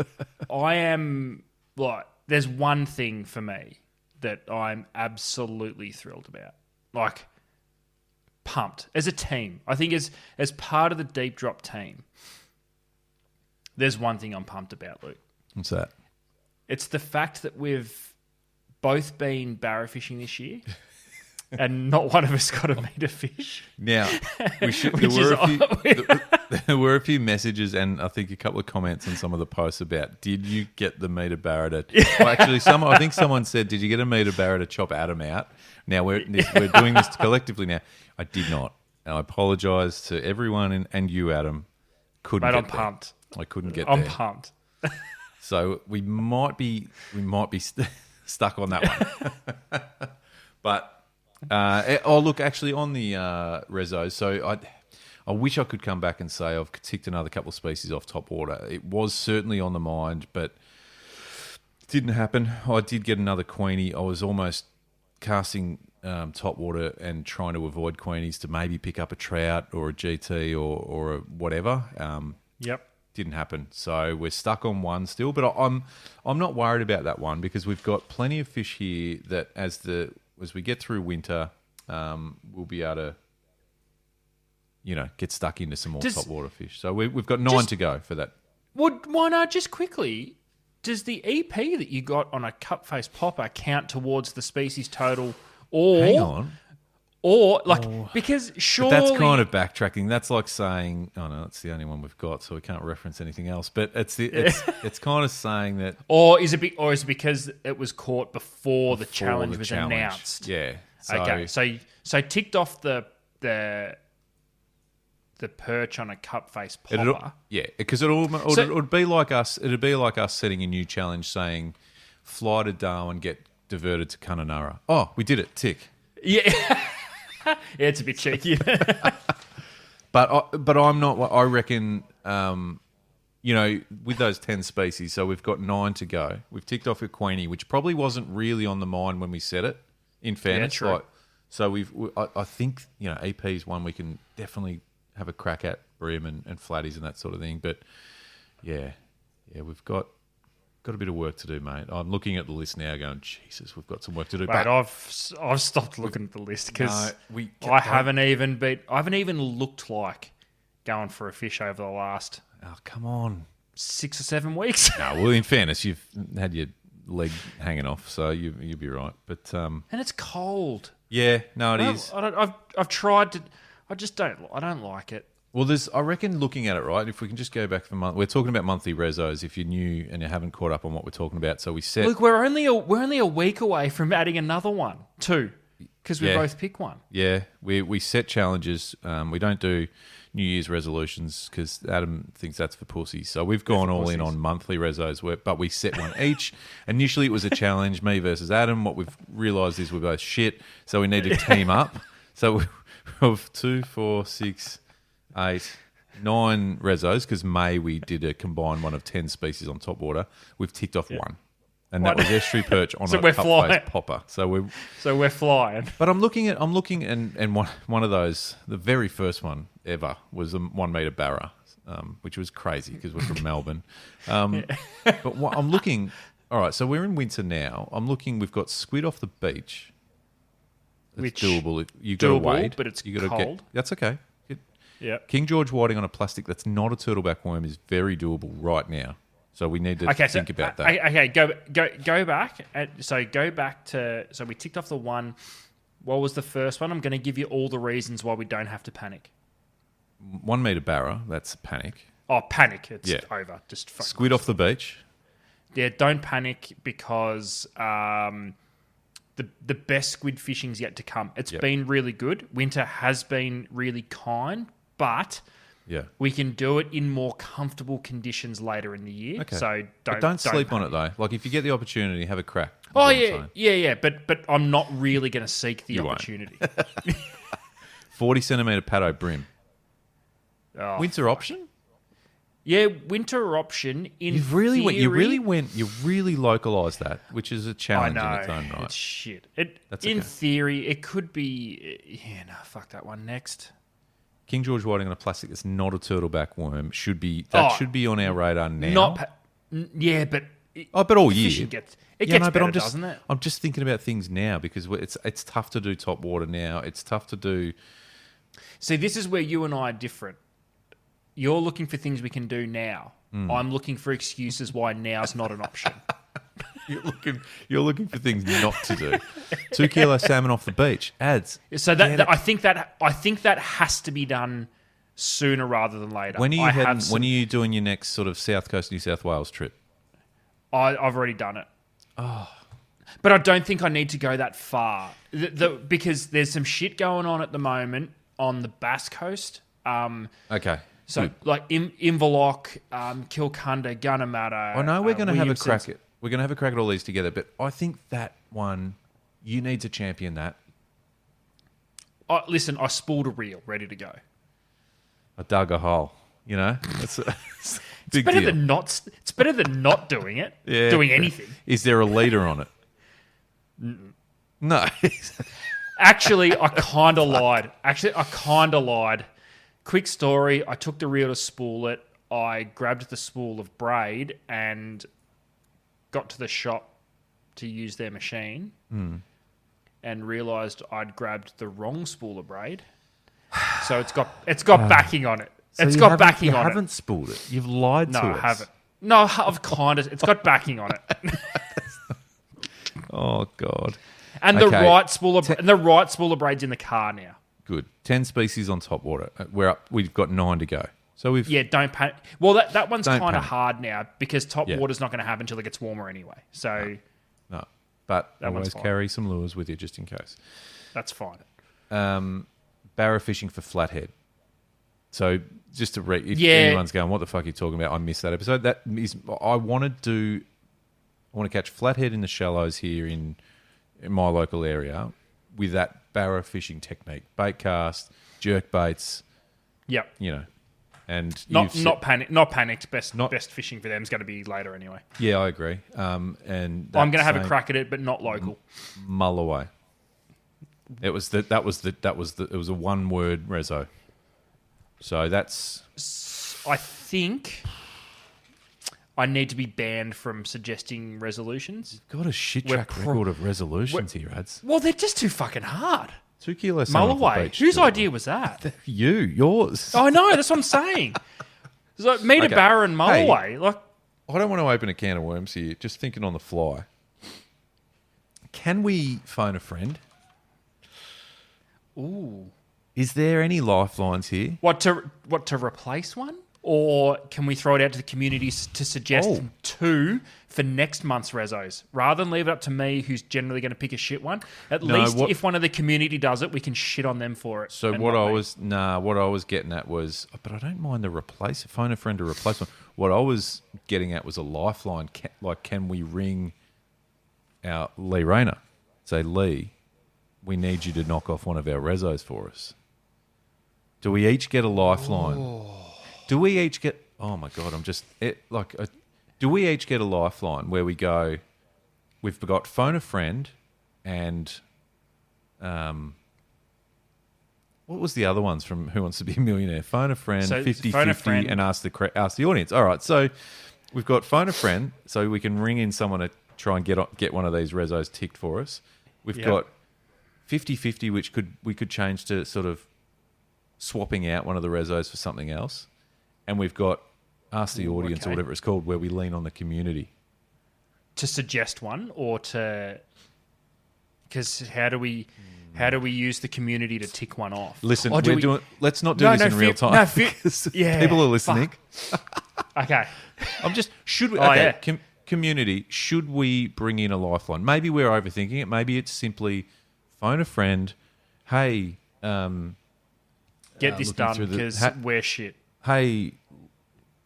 am like, there's one thing for me that I'm absolutely thrilled about. like pumped as a team. I think as part of the deep drop team, there's one thing I'm pumped about, Luke. What's that? It's the fact that we've both been barra fishing this year. And not one of us got a meter fish. Now, there were a few messages and I think a couple of comments on some of the posts about, did you get the meter barra to... Well, actually, I think someone said, did you get a meter barra to chop Adam out? Now, we're doing this collectively now. I did not. And I apologise to everyone and you, Adam. Mate, I'm pumped. I couldn't get I'm there. Pumped. So we might be stuck on that one. But... look, actually, on the resos, so I wish I could come back and say I've ticked another couple of species off top water. It was certainly on the mind, but it didn't happen. I did get another queenie. I was almost casting top water and trying to avoid queenies to maybe pick up a trout or a GT or a whatever. Yep. Didn't happen. So we're stuck on one still, but I'm not worried about that one because we've got plenty of fish here that as we get through winter, we'll be able to, get stuck into some more top water fish. So we've got 9 to go for that. Why not just quickly? Does the EP that you got on a cup face popper count towards the species total? Or hang on. Because surely... But that's kind of backtracking. That's like saying, oh no, that's the only one we've got, so we can't reference anything else. But it's kind of saying that... Or is it because it was caught before the challenge was announced? Yeah. Okay, so ticked off the perch on a cup face popper. Because it would be like us. It'd be like us setting a new challenge saying, fly to Darwin, get diverted to Kununurra. Oh, we did it. Tick. Yeah. Yeah, it's a bit cheeky. but I'm not. I reckon, with those 10 species, so we've got 9 to go. We've ticked off a queenie, which probably wasn't really on the mind when we said it. In fairness, yeah, true. I think EP is one we can definitely have a crack at, bream and flatties and that sort of thing. But yeah, we've got a bit of work to do, mate. I'm looking at the list now, going, Jesus, we've got some work to do. Mate, I've stopped looking at the list because I haven't even looked like going for a fish over the last. Oh, come on, 6 or 7 weeks. No, well, in fairness, you've had your leg hanging off, so you'll be right. But and it's cold. Yeah, no, it is. I've tried to. I don't like it. Well, I reckon looking at it, right, if we can just go back for we're talking about monthly resos if you're new and you haven't caught up on what we're talking about. So we set... Look, we're only a week away from adding another one, 2, because we both pick one. Yeah, we set challenges. We don't do New Year's resolutions because Adam thinks that's for pussies. So we've gone all in on monthly resos, but we set one each. Initially, it was a challenge, me versus Adam. What we've realised is we're both shit, so we need to team up. So we have 2, 4, 6... 8, 9 resos, because May we did a combined one of 10 species on top water. We've ticked off one. And that was estuary perch on a cup-face popper. So we're flying. But I'm looking and one of those, the very first one ever was a 1 meter barra, which was crazy because we're from Melbourne. But I'm looking, all right, so we're in winter now. I'm looking, we've got squid off the beach. It's doable. You got to wade. But it's cold. That's okay. Yeah. King George whiting on a plastic that's not a turtleback worm is very doable right now. So we need to think about that. Okay, go back. Go back to... So we ticked off the one. What was the first one? I'm going to give you all the reasons why we don't have to panic. 1 meter barra, that's panic. Oh, panic. It's over. Just squid off the beach. Yeah, don't panic because the best squid fishing's yet to come. It's been really good. Winter has been really kind. But we can do it in more comfortable conditions later in the year. Okay. So don't sleep on it though. Like if you get the opportunity, have a crack. Oh yeah. But I'm not really going to seek the opportunity. 40 centimetre paddle brim. Oh, winter option. Yeah, winter option. You really localised that, which is a challenge in its own right. It's shit. In theory, it could be. Fuck that one. Next. King George whiting on a plastic that's not a turtleback worm should be on our radar now. But but all year. Fishing gets better, doesn't it? I'm just thinking about things now because it's tough to do top water now. It's tough to do. See, this is where you and I are different. You're looking for things we can do now. I'm looking for excuses why now's not an option. You're looking for things not to do. 2 kilo salmon off the beach ads. So I think that has to be done sooner rather than later. When are you doing your next sort of South Coast New South Wales trip? I've already done it. Oh. But I don't think I need to go that far because there's some shit going on at the moment on the Bass Coast. Okay. So like Inverloch, Kilcunda, Gunnamatta. I know we're going to have a crack at. We're going to have a crack at all these together, but I think that one, you need to champion that. Listen, I spooled a reel, ready to go. I dug a hole, you know? It's better than not. It's better than not doing it. Yeah. Doing anything. Is there a leader on it? No. Actually, I kind of lied. Quick story. I took the reel to spool it. I grabbed the spool of braid and got to the shop to use their machine and realised I'd grabbed the wrong spool of braid. So it's got backing on it. So it's got backing on it. You haven't spooled it. You've lied to us. No, I haven't. No, I've kind of. It's got backing on it. Oh God! And the right spool of braid's in the car now. Good. 10 species on top water. We're up. We've got 9 to go. So don't panic. Well, that one's kind of hard now because top water's not going to happen until it gets warmer anyway. So no. But always carry some lures with you just in case. That's fine. Barra fishing for flathead. So just to if anyone's going, what the fuck are you talking about? I missed that episode. I want to catch flathead in the shallows here in my local area with that barra fishing technique. Bait cast, jerk baits. Yep. You know. And not panicked. Best fishing for them is going to be later anyway. Yeah, I agree. And I'm going to have a crack at it, but not local. Mull away. It was it was a one-word reso. So that's. I think I need to be banned from suggesting resolutions. You've got a shit track record of resolutions here, Ads. Well, they're just too fucking hard. 2 kilos. Mull away. Whose idea was that? Yours. Oh, I know. That's what I'm saying. It's like meet a barra and mull away. Like, I don't want to open a can of worms here. Just thinking on the fly. Can we phone a friend? Ooh. Is there any lifelines here? What to replace one? Or can we throw it out to the community to suggest 2 for next month's resos? Rather than leave it up to me, who's generally going to pick a shit one. At least if one of the community does it, we can shit on them for it. So what I was getting at was, but I don't mind phone a friend to replace one. What I was getting at was a lifeline. Can we ring our Lee Rayner? Say, Lee, we need you to knock off one of our resos for us. Do we each get a lifeline? Oh. Do we each get... Oh, my God, do we each get a lifeline where we go, we've got phone a friend and... what was the other ones from Who Wants to Be a Millionaire? Phone a friend, 50-50, and ask the audience. All right, so we've got phone a friend, so we can ring in someone to try and get one of these resos ticked for us. We've got 50-50, which we could change to sort of swapping out one of the resos for something else. And we've got Ask the Audience or whatever it's called, where we lean on the community. To suggest one or to... Because how do we use the community to tick one off? Listen, let's not do this in real time. People are listening. Okay. Community, should we bring in a lifeline? Maybe we're overthinking it. Maybe it's simply phone a friend. Hey... get this done because we're shit. Hey,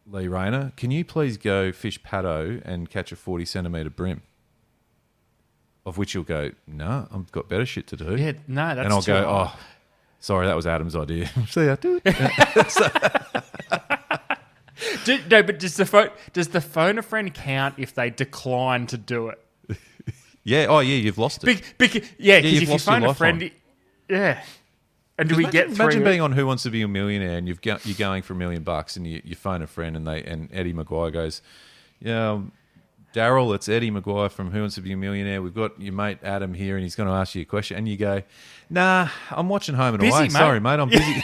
Lee Rayner, can you please go fish paddo and catch a 40-centimetre brim? Of which you'll go, no, I've got better shit to do. Yeah, no, that's and I'll too go, hard. Sorry, that was Adam's idea. See ya, do it. But does the phone a friend count if they decline to do it? Yeah. Oh, yeah. You've lost it. Because if you phone a friend, yeah. And do we get 3? Imagine being on Who Wants to Be a Millionaire and you're going for $1 million and you phone a friend and Eddie Maguire goes, yeah, Daryl, it's Eddie Maguire from Who Wants to Be a Millionaire. We've got your mate Adam here, and he's going to ask you a question. And you go, nah, I'm watching Home and Away. Mate. Sorry, mate, I'm busy.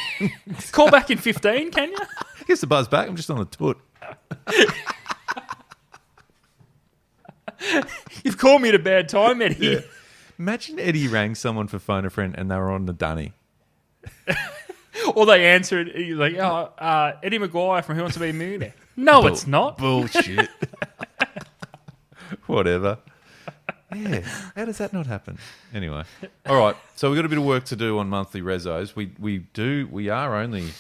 Call back in 15, can you? Here's the buzz back. I'm just on the toot. You've called me at a bad time, Eddie. Yeah. Imagine Eddie rang someone for phone a friend and they were on the dunny. Or they answered, like, Eddie Maguire from Who Wants to Be a Millionaire. No, it's not. Bullshit. Whatever. Yeah, how does that not happen? Anyway, all right. So we've got a bit of work to do on monthly rezos. We are only.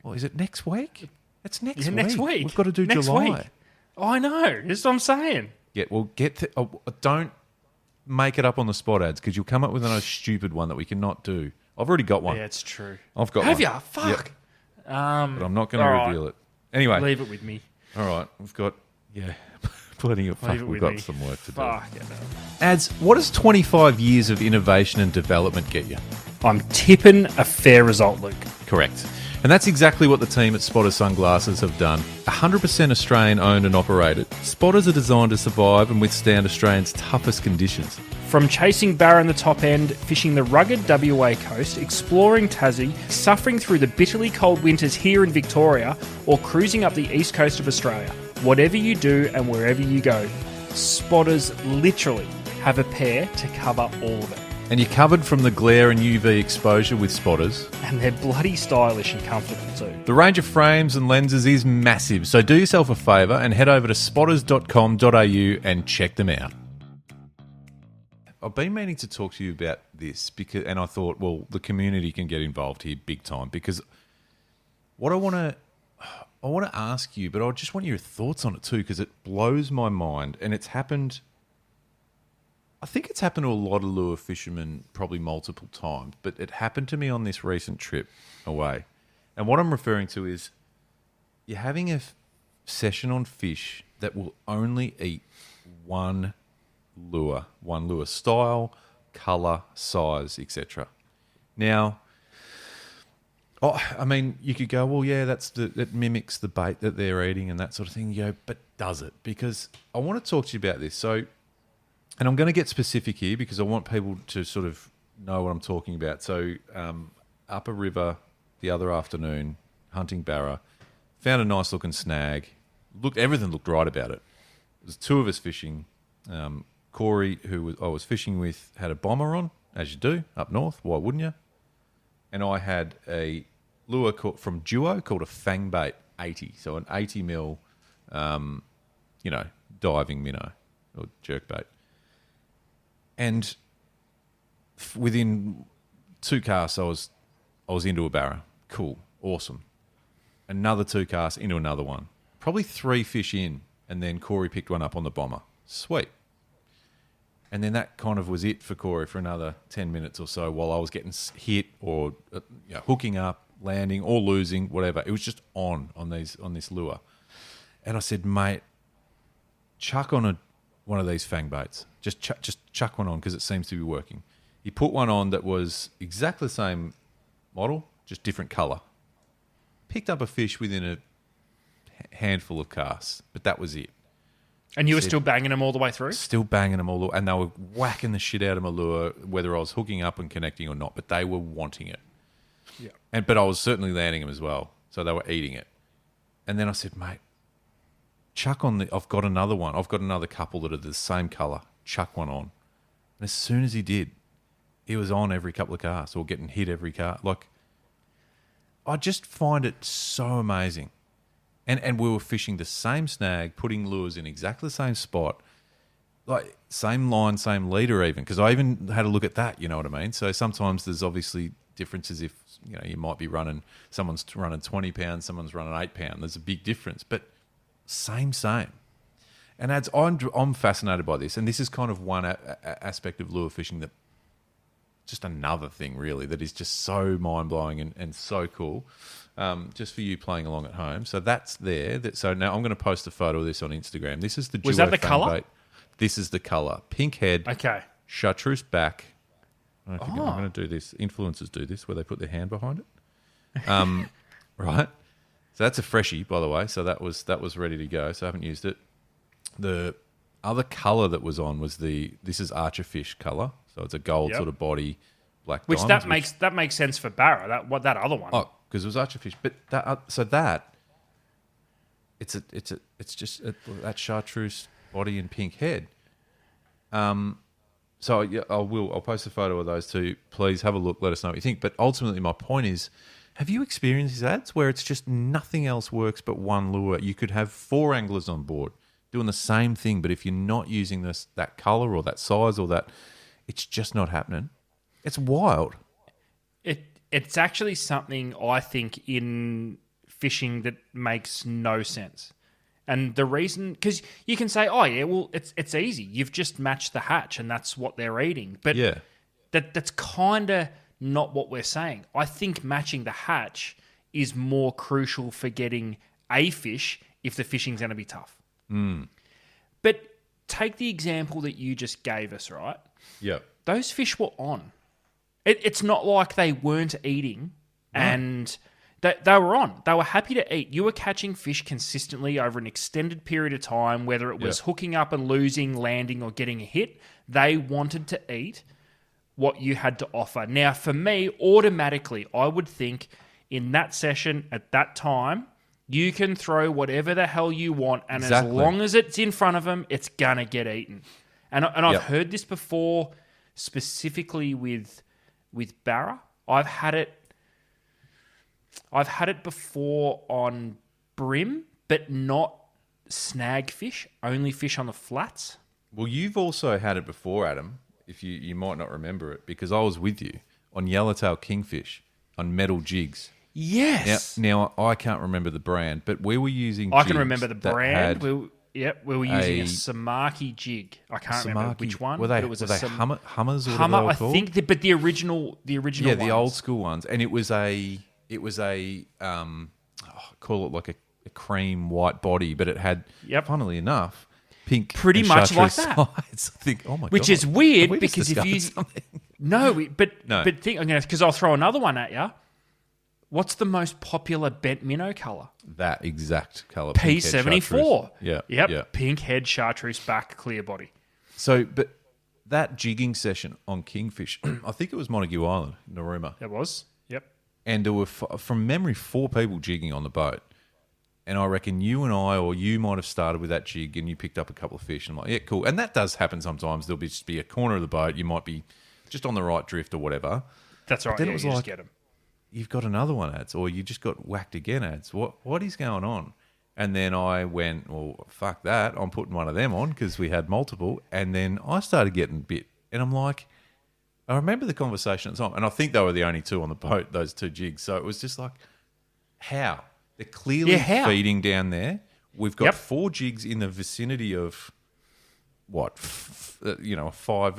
Well, is it next week? It's next week. Next week. We've got to do next July. Week. Oh, I know. That's what I'm saying. Yeah, well, don't make it up on the spot ads because you'll come up with another stupid one that we cannot do. I've already got one. Yeah, it's true. I've got Have one. ya? Fuck. Yep. But I'm not going to reveal it. Anyway. Leave it with me. All right. We've got, plenty of fuck. We've got some work to do. Fuck it. Ads, what does 25 years of innovation and development get you? I'm tipping a fair result, Luke. Correct. And that's exactly what the team at Spotter Sunglasses have done. 100% Australian owned and operated. Spotters are designed to survive and withstand Australians' toughest conditions. From chasing barra in the top end, fishing the rugged WA coast, exploring Tassie, suffering through the bitterly cold winters here in Victoria, or cruising up the east coast of Australia. Whatever you do and wherever you go, Spotters literally have a pair to cover all of it. And you're covered from the glare and UV exposure with Spotters. And they're bloody stylish and comfortable too. The range of frames and lenses is massive, so do yourself a favour and head over to spotters.com.au and check them out. I've been meaning to talk to you about this and I thought, well, the community can get involved here big time because what I want to ask you, but I just want your thoughts on it too because it blows my mind and it's happened. I think it's happened to a lot of lure fishermen probably multiple times, but it happened to me on this recent trip away. And what I'm referring to is you're having a session on fish that will only eat one lure style, colour, size, etc. Now, I mean, you could go, well, yeah, that mimics the bait that they're eating and that sort of thing. You go, but does it? Because I want to talk to you about this. So, and I'm going to get specific here because I want people to sort of know what I'm talking about. So, up a river the other afternoon, hunting barra, found a nice looking snag. Everything looked right about it. There's two of us fishing. Corey, who I was fishing with, had a bomber on, as you do, up north. Why wouldn't you? And I had a lure from Duo called a Fang Bait 80. So an 80 mil, diving minnow or jerk bait. And within 2 casts, I was into a barra. Cool. Awesome. Another 2 casts into another one. Probably 3 fish in, and then Corey picked one up on the bomber. Sweet. And then that kind of was it for Corey for another 10 minutes or so while I was getting hit or hooking up, landing or losing, whatever. It was just on this lure. And I said, mate, chuck on one of these fang baits. Just chuck one on because it seems to be working. He put one on that was exactly the same model, just different colour. Picked up a fish within a handful of casts, but that was it. And you were still banging them all the way through? Still banging them all, and they were whacking the shit out of my lure, whether I was hooking up and connecting or not, but they were wanting it. Yeah. But I was certainly landing them as well, so they were eating it. And then I said, mate, chuck on I've got another one. I've got another couple that are the same colour. Chuck one on. And as soon as he did, he was on every couple of casts or getting hit every cast. Like, I just find it so amazing. And we were fishing the same snag, putting lures in exactly the same spot, like same line, same leader even, because I even had a look at that, you know what I mean? So sometimes there's obviously differences if, you might be someone's running 20 pounds, someone's running 8 pounds. There's a big difference, but same. And I'm fascinated by this, and this is kind of one aspect of lure fishing that just another thing really that is just so mind-blowing and so cool. Just for you playing along at home. So that's there. So now I'm going to post a photo of this on Instagram. This is the Was that the colour? This is the colour. Pink head. Okay. Chartreuse back. I'm going to do this. Influencers do this where they put their hand behind it. Right. So that's a freshie, by the way. So that was ready to go. So I haven't used it. The other colour that was on was this is archerfish colour, so it's a gold sort of body, black diamonds. That makes sense for barra. That other one. Oh, because it was archerfish, but it's just that chartreuse body and pink head. So yeah, I'll post a photo of those two. Please have a look. Let us know what you think. But ultimately, my point is, have you experienced these ads where it's just nothing else works but one lure? You could have 4 anglers on board doing the same thing, but if you're not using that color or that size or that, it's just not happening. It's wild. It's actually something I think in fishing that makes no sense. And the reason, because you can say, oh yeah, well it's easy. You've just matched the hatch and that's what they're eating. But yeah, that's kind of not what we're saying. I think matching the hatch is more crucial for getting a fish if the fishing's going to be tough. Mm. But take the example that you just gave us, right? Yeah. Those fish were on. It's not like they weren't eating and they were on. They were happy to eat. You were catching fish consistently over an extended period of time, whether it was hooking up and losing, landing, or getting a hit. They wanted to eat what you had to offer. Now, for me, automatically, I would think in that session at that time, you can throw whatever the hell you want, and as long as it's in front of them, it's going to get eaten. And I've heard this before, specifically with barra. I've had it before on brim, but not snag fish, only fish on the flats. Well, you've also had it before, Adam, if you might not remember it, because I was with you on yellowtail kingfish on metal jigs. Yes. Now I can't remember the brand, but we were using I can remember the brand. We were using a Samaki jig. I can't remember which one. Were they Hummers or whatever they were called? I think, but the original yeah, ones. The old school ones, and it was a call it like a cream white body, but it had, funnily enough, pink, pretty much like that. Sides. I think, oh my god, which is weird we because if you something? but think I'm gonna, because I'll throw another one at you. What's the most popular bent minnow colour? That exact colour. P74. Yeah. Pink head, chartreuse back, clear body. So, but that jigging session on kingfish, I think it was Montague Island, Narooma. It was. Yep. And there were, from memory, 4 people jigging on the boat. And I reckon you and I, or you might have started with that jig and you picked up a couple of fish. And I'm like, yeah, cool. And that does happen sometimes. There'll just be a corner of the boat. You might be just on the right drift or whatever. That's right. But then it was like, just get them. You've got another one, ads, or you just got whacked again, ads. What is going on? And then I went, well, fuck that. I'm putting one of them on because we had multiple. And then I started getting bit. And I'm like, I remember the conversation at the time. And I think they were the only 2 on the boat, those 2 jigs. So it was just like, how? They're clearly feeding down there. We've got 4 jigs in the vicinity of, what, a 4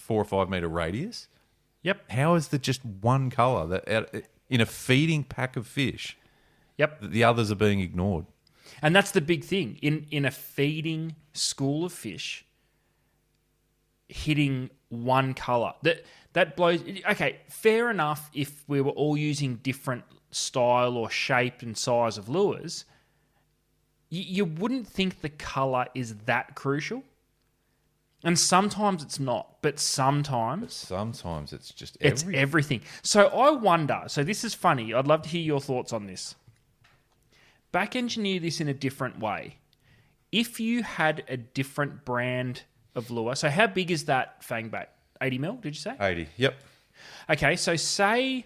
or 5 metre radius. Yep. How is there just one colour that in a feeding pack of fish? Yep. That the others are being ignored. And that's the big thing. In a feeding school of fish, hitting one colour. That blows. Okay, fair enough if we were all using different style or shape and size of lures. You wouldn't think the colour is that crucial. And sometimes it's not, but sometimes it's just everything. It's everything. So I wonder, so this is funny, I'd love to hear your thoughts on this. Back engineer this in a different way. If you had a different brand of lure, so how big is that fang bait? 80 mil, did you say? 80, yep. Okay, so say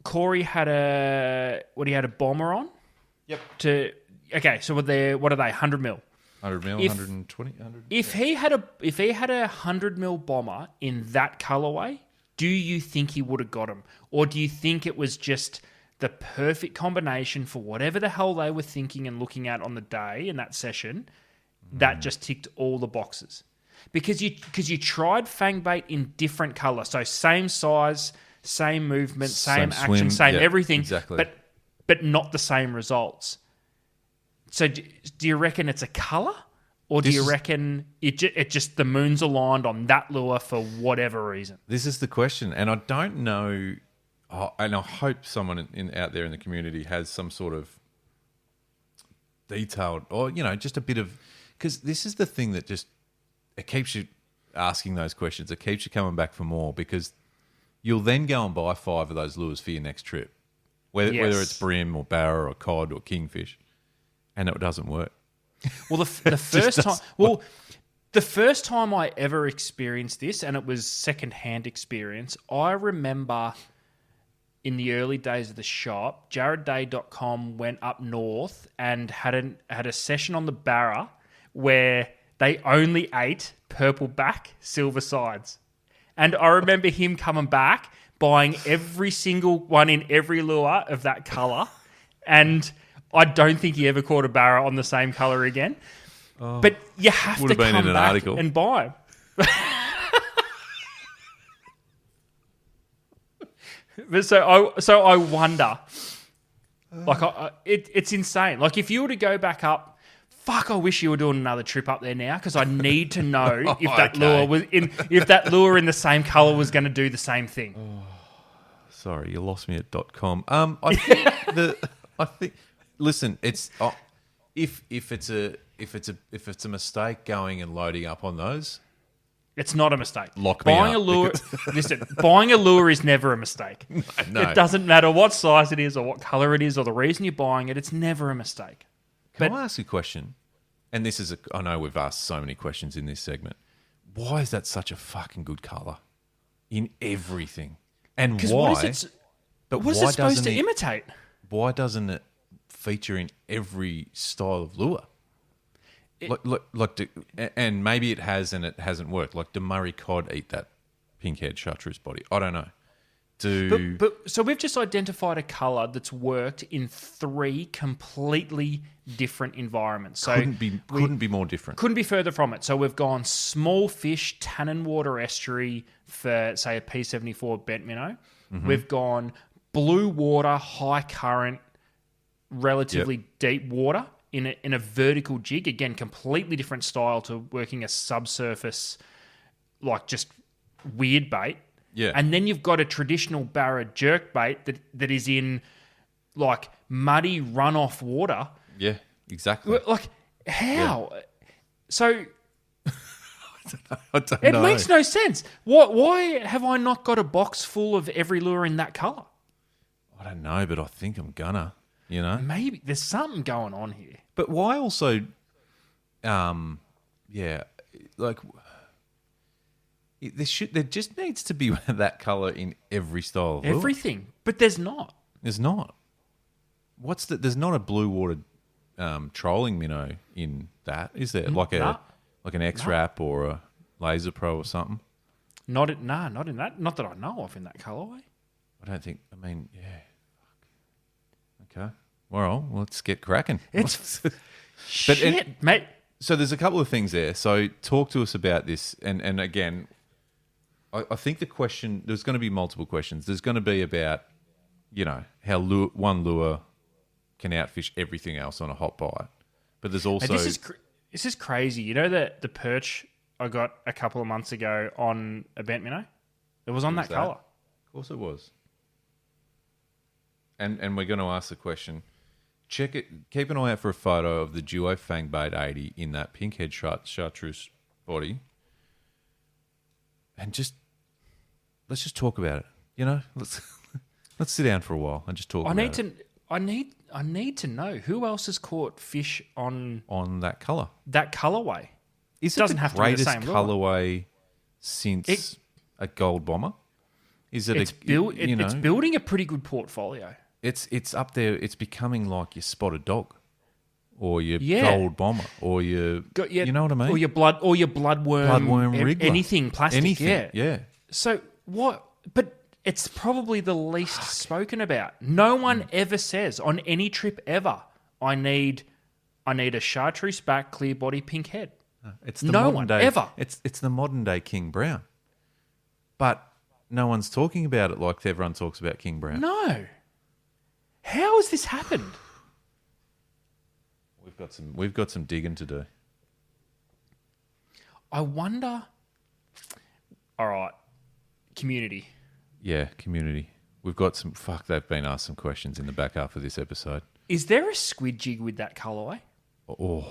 Corey had a bomber on? Yep. Okay, so what are they, 100 mil? 100 mil, 120, 100. If he had a 100 mil bomber in that colorway, do you think he would have got him, or do you think it was just the perfect combination for whatever the hell they were thinking and looking at on the day in that session? That just ticked all the boxes because you tried fang bait in different color, so same size, same movement, same action, swim, same everything, exactly, but not the same results. So do you reckon it's a colour, or do you reckon it just the moon's aligned on that lure for whatever reason? This is the question, and I don't know, and I hope someone out there in the community has some sort of detailed, or just a bit of, because this is the thing that just it keeps you asking those questions. It keeps you coming back for more, because you'll then go and buy 5 of those lures for your next trip, whether it's bream or barra or cod or kingfish, and it doesn't work. Well, the first time I ever experienced this, and it was second-hand experience, I remember in the early days of the shop, jaredday.com went up north and had a session on the barra where they only ate purple back, silver sides. And I remember him coming back, buying every single one in every lure of that colour, and I don't think he ever caught a barra on the same colour again. Oh, but you have to come back and buy them. But so I wonder, like, it's insane. Like, if you were to go back up, fuck, I wish you were doing another trip up there now, because I need to know if that lure in the same colour was going to do the same thing. Oh, sorry, you lost me at .com. I think listen, it's if it's a mistake going and loading up on those. It's not a mistake. Lock me buying up. A lure, listen, buying a lure is never a mistake. No. It doesn't matter what size it is or what colour it is or the reason you're buying it. It's never a mistake. Can I ask you a question? And this is I know we've asked so many questions in this segment. Why is that such a fucking good colour in everything? And why? What is it supposed to imitate? Why doesn't it feature in every style of lure? And maybe it has and it hasn't worked. Like, do Murray cod eat that pink-head chartreuse body? I don't know. So we've just identified a colour that's worked in 3 completely different environments. So couldn't be more different. Couldn't be further from it. So we've gone small fish, tannin water estuary for, say, a P74 bent minnow. Mm-hmm. We've gone blue water, high current, relatively deep water in a vertical jig. Again, completely different style to working a subsurface, like, just weird bait. Yeah. And then you've got a traditional barra jerk bait that is in, like, muddy runoff water. Yeah, exactly. Like, how? Yeah. So I don't know. It makes no sense. Why have I not got a box full of every lure in that colour? I don't know, but I think I'm gonna, Maybe. There's something going on here. But why also, like, there just needs to be that colour in every style of lure. Everything. But there's not. There's not. There's not a blue water trolling minnow in that, is there? Like an X-Wrap or a Laser Pro or something? Not in that. Not that I know of in that colourway. I don't think. I mean, yeah. Okay. Well, let's get cracking. It's shit, mate. So there's a couple of things there. So talk to us about this. And again, I think the question, there's going to be multiple questions. There's going to be about, how one lure can outfish everything else on a hot bite. But there's also... This is crazy. You know the perch I got a couple of months ago on a bent minnow? It was on that colour. Of course it was. And we're going to ask the question. Check it. Keep an eye out for a photo of the Duo Fang Bait 80 in that pink head chartreuse body. And let's just talk about it. Let's sit down for a while and just talk about it. I need to know who else has caught fish on that colour. That colourway. Is it the greatest colourway since a gold bomber? Is it? It's building a pretty good portfolio. It's up there. It's becoming like your spotted dog, or your gold bomber, or your you know what I mean, or your bloodworm wriggler. Anything plastic. Anything, yeah. So what? But it's probably the least spoken about. No one ever says on any trip ever, I need a chartreuse back, clear body, pink head. It's the modern day, ever. It's the modern day King Brown, but no one's talking about it like everyone talks about King Brown. No. How has this happened? We've got some digging to do. I wonder. All right, community. Yeah, community. We've got they've been asked some questions in the back half of this episode. Is there a squid jig with that colourway? Oh,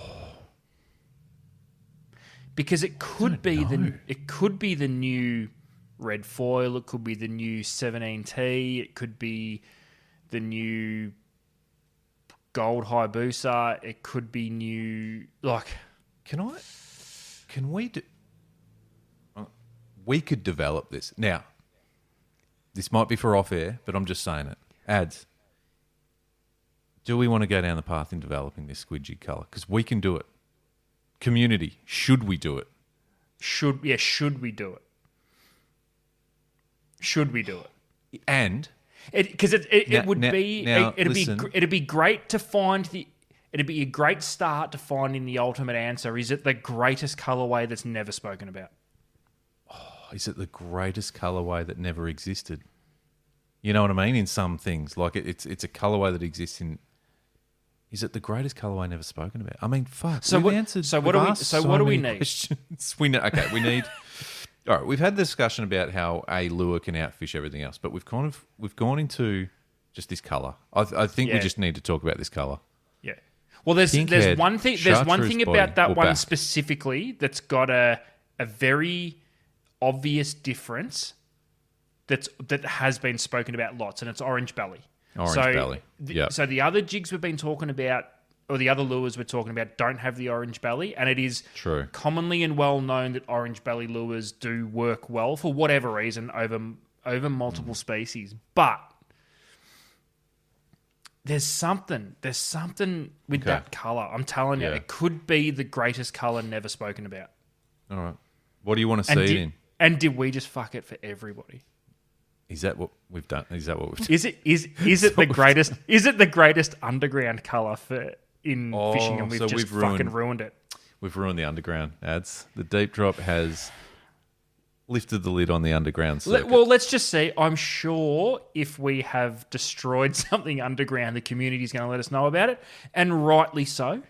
because it could be the new red foil. It could be the new 17T. It could be the new gold Hayabusa. It could be new. Can we do? We could develop this now. This might be for off air, but I'm just saying it. Ads. Do we want to go down the path in developing this squid jig colour? Because we can do it. Community, should we do it? Should we do it? Should we do it? And because it'd be great to find it'd be a great start to finding the ultimate answer. Is it the greatest colorway that's never spoken about? Oh, is it the greatest colorway that never existed? You know what I mean? In some things, like it's a colorway that exists in. Is it the greatest colorway never spoken about? I mean, fuck. So what do we need? Questions. We need. All right, we've had the discussion about how a lure can outfish everything else, but we've gone into just this color. I think we just need to talk about this color. Yeah. Well, there's one thing about that one specifically that's got a very obvious difference that has been spoken about lots, and it's orange belly. So the other jigs we've been talking about, or the other lures we're talking about, don't have the orange belly, and it is commonly and well known that orange belly lures do work well for whatever reason over multiple species. But there's something with that colour. I'm telling you, it could be the greatest colour never spoken about. All right. What do you want to see it in? And did we just fuck it for everybody? Is that what we've done? Is that what we've done? Is it the greatest? Is it the greatest underground color in fishing? And we've fucking ruined it. We've ruined the underground ads. The deep drop has lifted the lid on the underground circuit. Well, let's just say I'm sure if we have destroyed something underground, the community is going to let us know about it, and rightly so.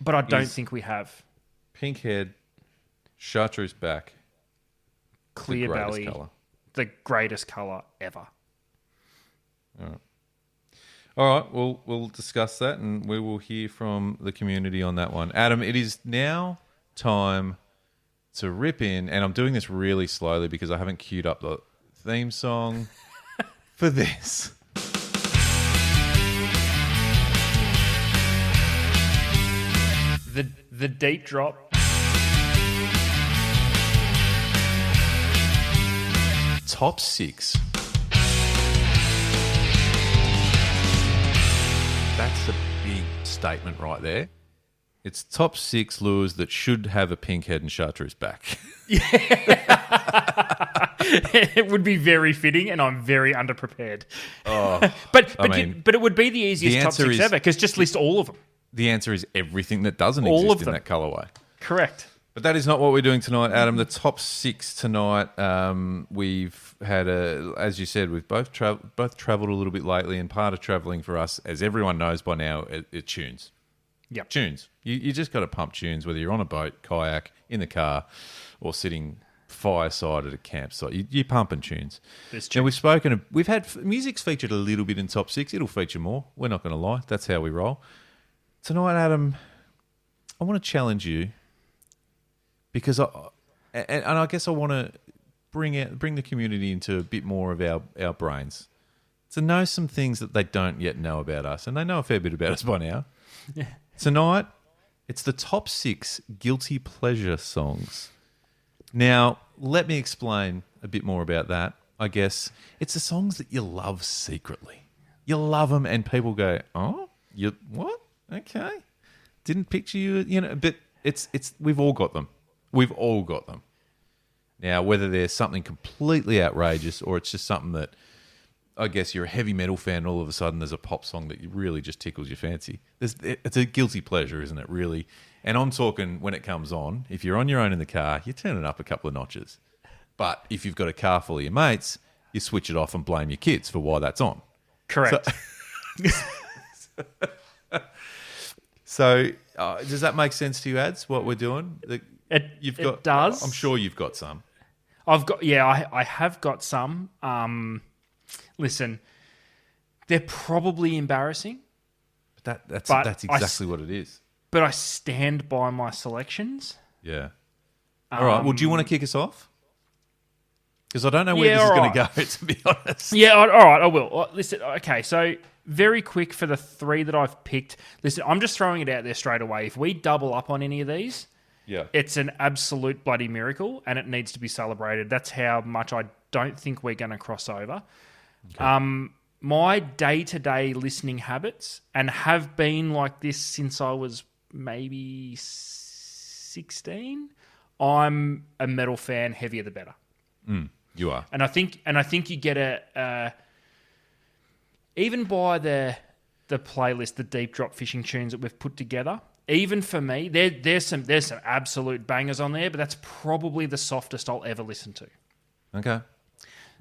But I don't think we have. Pink head, chartreuse back, clear belly. Color. The greatest colour ever. All right. We'll discuss that, and we will hear from the community on that one. Adam, it is now time to rip in, and I'm doing this really slowly because I haven't queued up the theme song for this. The deep drop. Top 6. That's a big statement right there. It's top 6 lures that should have a pink head and chartreuse back. Yeah. It would be very fitting, and I'm very underprepared. But it would be the easiest top 6 ever, because just list all of them. The answer is everything that doesn't exist in that colorway. Correct. But that is not what we're doing tonight, Adam. The top 6 tonight, we've had as you said, we've both travelled a little bit lately, and part of travelling for us, as everyone knows by now, it tunes. Yep. Tunes. You just got to pump tunes, whether you're on a boat, kayak, in the car, or sitting fireside at a campsite. You're pumping tunes. Now we've had music's featured a little bit in top 6. It'll feature more. We're not going to lie. That's how we roll. Tonight, Adam, I want to challenge you. Because I guess I want to bring the community into a bit more of our brains to know some things that they don't yet know about us, and they know a fair bit about us by now. Yeah. Tonight, it's the top 6 guilty pleasure songs. Now, let me explain a bit more about that. I guess it's the songs that you love secretly. You love them, and people go, "Oh, you what? Okay, didn't picture you." But it's we've all got them. We've all got them. Now, whether there's something completely outrageous or it's just something that, I guess you're a heavy metal fan and all of a sudden there's a pop song that really just tickles your fancy. It's a guilty pleasure, isn't it, really? And I'm talking when it comes on, if you're on your own in the car, you turn it up a couple of notches. But if you've got a car full of your mates, you switch it off and blame your kids for why that's on. Correct. So does that make sense to you, Ads, what we're doing? It does. I'm sure you've got some. I have got some. Listen, they're probably embarrassing. That's exactly what it is. But I stand by my selections. Yeah. All right. Well, do you want to kick us off? Because I don't know where this is going to go, to be honest. Yeah, all right, I will. Listen, okay, so very quick for the 3 that I've picked. Listen, I'm just throwing it out there straight away. If we double up on any of these, it's an absolute bloody miracle, and it needs to be celebrated. That's how much I don't think we're going to cross over. Okay. My day-to-day listening habits, and have been like this since I was maybe 16, I'm a metal fan, heavier the better. You are. And I think you get a even by the playlist, the deep drop fishing tunes that we've put together. Even for me, there's some absolute bangers on there, but that's probably the softest I'll ever listen to. Okay.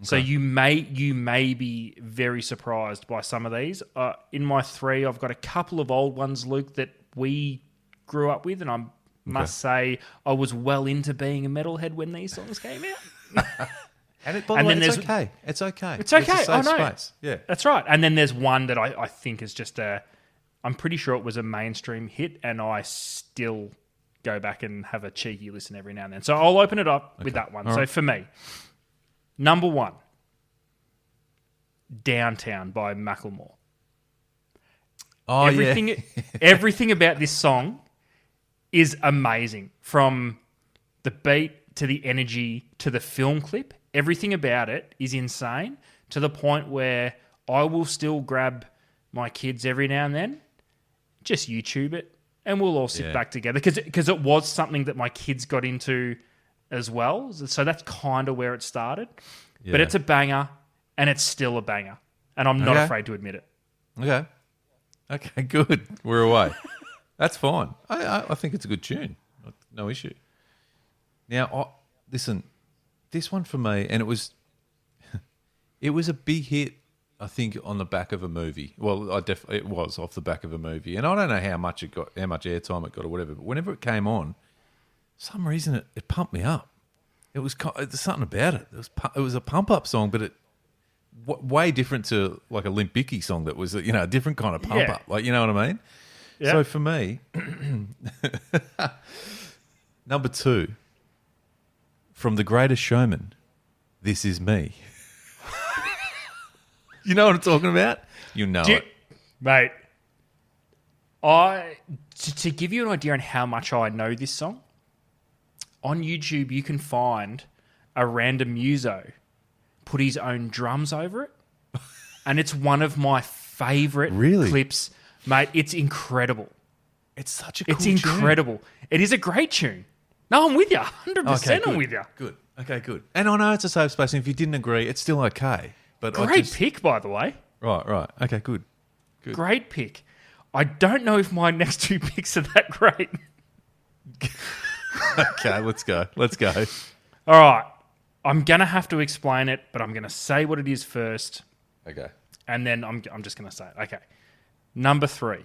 So you may be very surprised by some of these. In my 3, I've got a couple of old ones, Luke, that we grew up with, and I must say I was well into being a metalhead when these songs came out. It's okay. It's okay. It's okay. It's a safe space. Yeah. That's right. And then there's one that I think is just I'm pretty sure it was a mainstream hit, and I still go back and have a cheeky listen every now and then. So I'll open it up with that one. All right. So for me, number 1, Downtown by Macklemore. Oh, everything about this song is amazing. From the beat to the energy to the film clip. Everything about it is insane, to the point where I will still grab my kids every now and then, just YouTube it, and we'll all sit back together. Because it was something that my kids got into as well. So that's kind of where it started. Yeah. But it's a banger, and it's still a banger. And I'm not afraid to admit it. Okay, good. We're away. That's fine. I think it's a good tune. No issue. Now, listen... This one for me, and it was a big hit, I think, on the back of a movie. Well, it was off the back of a movie, and I don't know how much airtime it got or whatever. But whenever it came on, for some reason it pumped me up. There's something about it. It was a pump up song, but way different to like a Limp Bizkit song that was a different kind of pump up. Like, you know what I mean? Yeah. So for me, number 2. From The Greatest Showman, This Is Me. You know what I'm talking about? You know it. Mate, to give you an idea on how much I know this song, on YouTube you can find a random muso put his own drums over it, and it's one of my favourite clips. Mate, it's incredible. It's such a cool tune. It's incredible. It is a great tune. No, I'm with you. 100% I'm with you. Good. Okay, good. And I know it's a safe space, and if you didn't agree, it's still okay. But Great pick, by the way. Right. Okay, good. Great pick. I don't know if my next 2 picks are that great. Okay, let's go. All right. I'm going to have to explain it, but I'm going to say what it is first. Okay. And then I'm just going to say it. Okay. Number 3.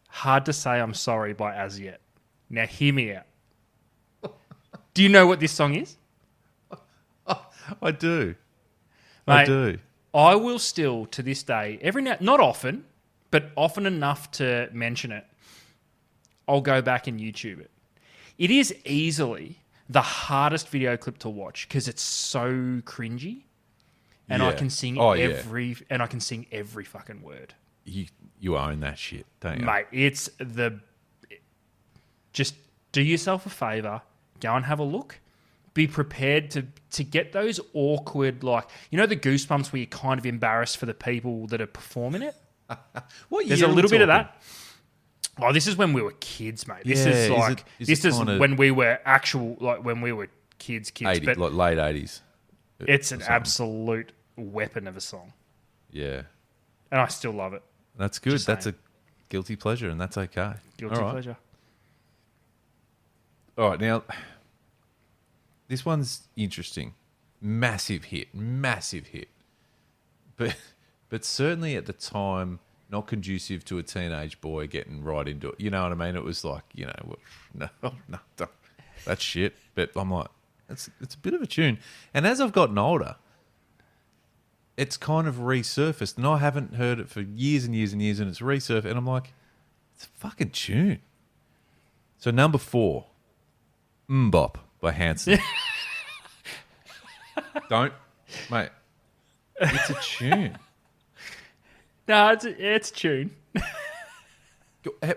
Hard to Say I'm Sorry by As Yet. Now, hear me out. Do you know what this song is? I do. Mate, I do. I will still, to this day, every now, not often, but often enough to mention it, I'll go back and YouTube it. It is easily the hardest video clip to watch because it's so cringy, and I can sing and I can sing every fucking word. You own that shit, don't you, mate? It's just do yourself a favor, go and have a look. Be prepared to get those awkward, like, you know, the goosebumps where you're kind of embarrassed for the people that are performing it. There's a little bit of that. Oh, this is when we were kids, mate. This is like this is when we were when we were kids. 80, but like late 80s. It's an absolute weapon of a song. Yeah, and I still love it. That's good. That's a guilty pleasure, and that's okay. Guilty pleasure. All right, now this one's interesting. Massive hit, but certainly at the time, not conducive to a teenage boy getting right into it. You know what I mean? It was like, you know, no, that's shit. But I'm like, it's a bit of a tune. And as I've gotten older, it's kind of resurfaced, and I haven't heard it for years and years and years, and it's resurfaced, and I'm like, it's a fucking tune. So number 4, Mbop by Hanson. Don't, mate. It's a tune. No, it's a tune.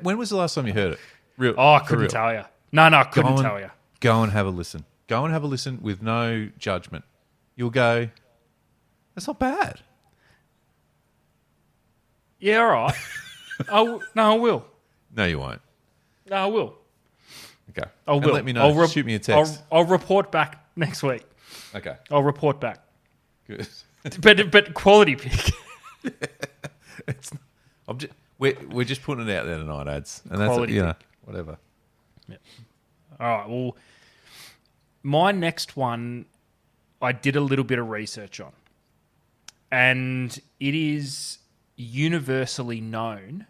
When was the last time you heard it? I couldn't tell you. No, I couldn't tell you. Go and have a listen. Go and have a listen with no judgment. You'll go, that's not bad. Yeah, all right. I will. No, you won't. No, I will. Okay. I will. And let me know. Shoot me a text. I'll report back next week. Okay. I'll report back. Good. But quality pick. We're just putting it out there tonight, ads, and that's Quality pick. whatever. Yeah. All right. Well, my next one, I did a little bit of research on, and it is universally known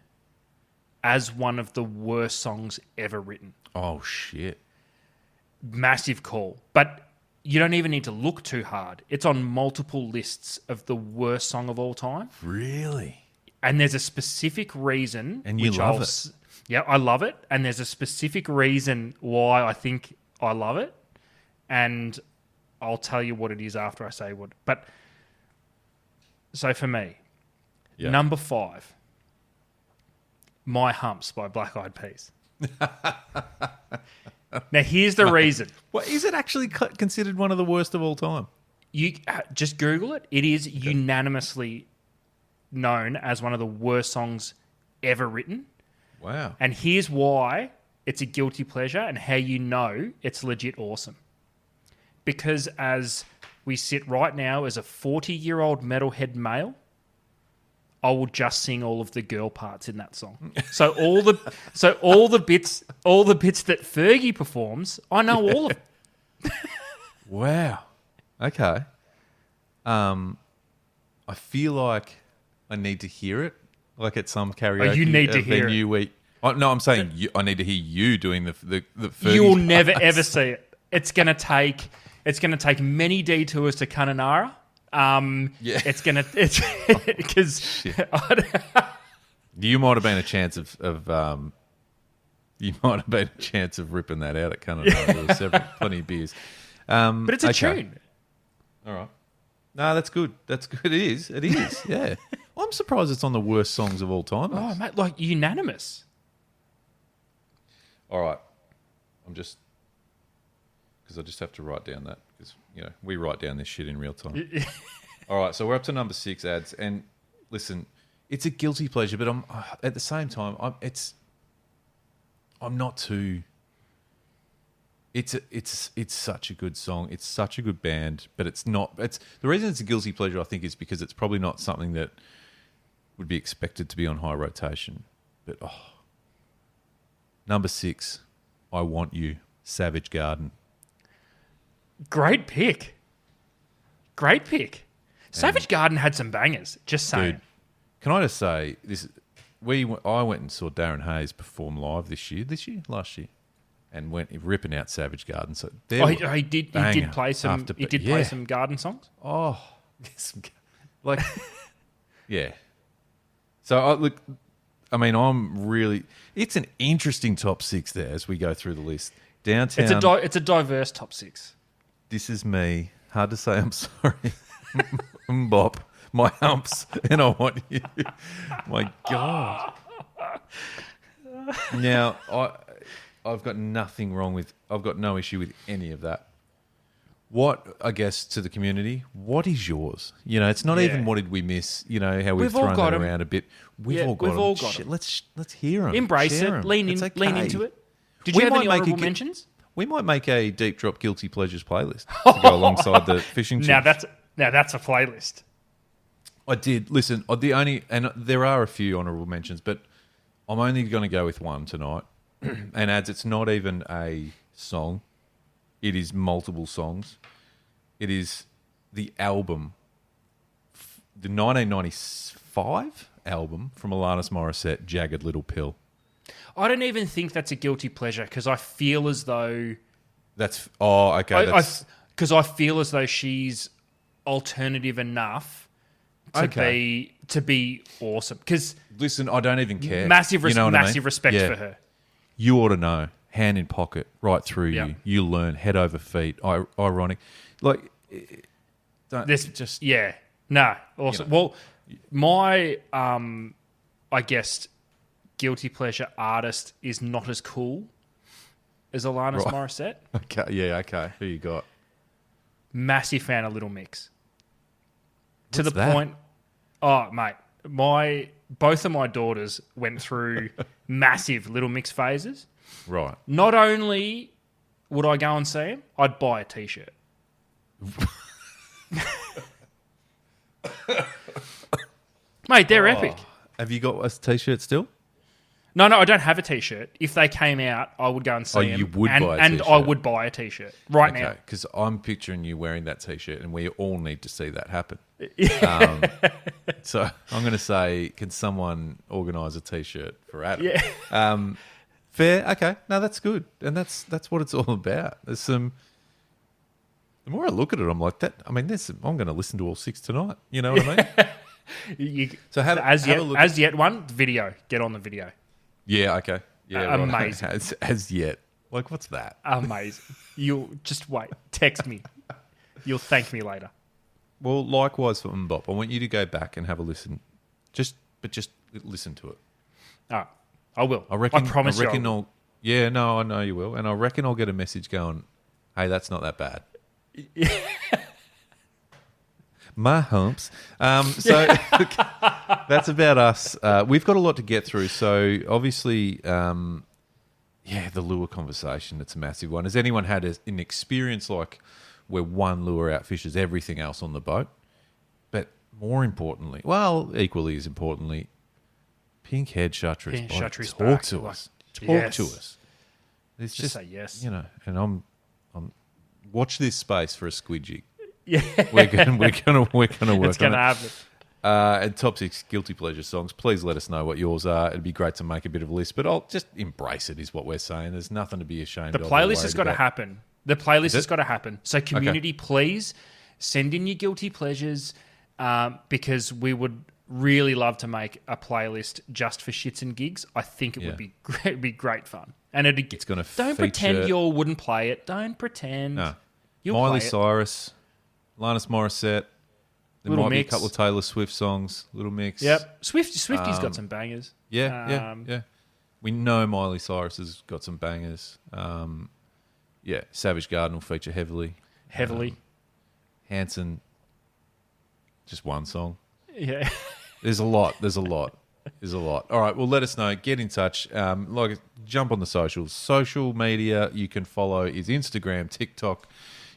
as one of the worst songs ever written. Oh shit! Massive call, but you don't even need to look too hard. It's on multiple lists of the worst song of all time. Really? And there's a specific reason. And you love it. Yeah, I love it. And there's a specific reason why I think I love it. And I'll tell you what it is after I say what. But so for me, number 5, My Humps by Black Eyed Peas. Now, here's the reason. Well, is it actually considered one of the worst of all time? You just Google it. It is unanimously known as one of the worst songs ever written. Wow. And here's why it's a guilty pleasure and how you know it's legit awesome. Because as we sit right now as a 40-year-old metalhead male, I will just sing all of the girl parts in that song. So all the bits that Fergie performs, I know all of it. Wow. Okay. I feel like I need to hear it, like at some karaoke. You need to hear it. No, I'm saying I need to hear you doing the Fergie You will parts. never ever see it. It's gonna take many detours to Kununurra. It's because you might have been a chance of ripping that out at Kununurra. There were plenty of beers. But it's a tune. All right. No, that's good. That's good. It is. Yeah. I'm surprised it's on the worst songs of all time. Oh, mate, like unanimous. All right. Because I just have to write down that because we write down this shit in real time. All right, so we're up to number 6 ads, and listen, it's a guilty pleasure, but I'm at the same time I'm not too. It's such a good song. It's such a good band, but it's not. It's the reason it's a guilty pleasure. I think is because it's probably not something that would be expected to be on high rotation. But number 6, I Want You, Savage Garden. Great pick. Savage Garden had some bangers. Just saying. Dude, can I just say this? I went and saw Darren Hayes perform live last year, and went ripping out Savage Garden. So he did play some. He did play some Garden songs. Oh, like yeah. So look, I mean, it's an interesting top 6 there as we go through the list. Downtown. It's a diverse top 6. This Is Me. Hard to say. I'm sorry. Mbop, My Humps, and I Want You. My God. Now, I've got nothing wrong with. I've got no issue with any of that. What, I guess, to the community, what is yours? It's not even what did we miss, how we've thrown that around a bit. We've all got them. Let's hear them. Embrace it. Lean into it. Did you have any honourable mentions? We might make a Deep Drop Guilty Pleasures playlist to go alongside the fishing chips. Now that's a playlist. I did. Listen, and there are a few honourable mentions, but I'm only going to go with one tonight. And it's not even a song. It is multiple songs. It is the album, the 1995 album from Alanis Morissette, Jagged Little Pill. I don't even think that's a guilty pleasure because I feel as though... okay. Because I feel as though she's alternative enough to be awesome. Because listen, I don't even care. Massive massive respect for her. You ought to know. Hand in pocket, right through you. You learn head over feet. Ironic, like don't this just awesome. Well, my I guess guilty pleasure artist is not as cool as Alanis Morissette. Okay. Who you got? Massive fan of Little Mix. What's to the that? point, mate, both of my daughters went through massive Little Mix phases. Right. Not only would I go and see him, I'd buy a T-shirt. Mate, they're epic. Have you got a T-shirt still? No, I don't have a T-shirt. If they came out, I would go and see them. You would buy a T-shirt? And I would buy a T-shirt right now. Because I'm picturing you wearing that T-shirt, and we all need to see that happen. So I'm going to say, can someone organise a T-shirt for Adam? Yeah. Fair. Okay. No, that's good, and that's what it's all about. There's some. The more I look at it, I'm like that. I mean, I'm going to listen to all 6 tonight. You know what I mean? So as yet one video. Get on the video. Yeah. Okay. Yeah. Amazing. Right. As yet. Like, what's that? Amazing. You'll just wait. Text me. You'll thank me later. Well, likewise for Mbop. I want you to go back and have a listen. Just listen to it. Oh, I will. I promise you. I know you will. And I reckon I'll get a message going, hey, that's not that bad. My humps. So that's about us. We've got a lot to get through. So obviously, the lure conversation, it's a massive one. Has anyone had an experience like where one lure outfishes everything else on the boat? But more importantly, equally as importantly, Pinkhead Chartreuse boat. Talk to us. Talk to us. It's just say yes. And I'm watch this space for a squid jig. Yeah, we're gonna work it's on gonna it. happen. And top 6 guilty pleasure songs. Please let us know what yours are. It'd be great to make a bit of a list, but I'll just embrace it. Is what we're saying. There's nothing to be ashamed of. The playlist has got to happen. The playlist has got to happen. So community, please send in your guilty pleasures because we would really love to make a playlist just for shits and gigs. I think it would be great. It'd be great fun. And it's going to don't pretend you wouldn't play it. Don't pretend. No. You'll Miley play it. Cyrus, Alanis Morissette. There Little might Mix. be a couple of Taylor Swift songs. Little Mix. Yep. Swifty's got some bangers. Yeah. We know Miley Cyrus has got some bangers. Savage Garden will feature heavily. Hanson, just one song. Yeah. There's a lot. All right, well, let us know. Get in touch. Jump on the socials. Social media you can follow is Instagram, TikTok,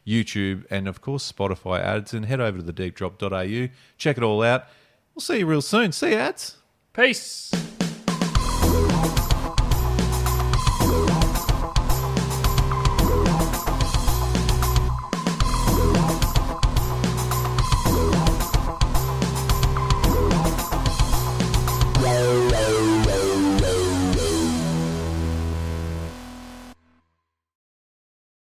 YouTube, and, of course, Spotify ads. And head over to thedeepdrop.au. Check it all out. We'll see you real soon. See you, ads. Peace.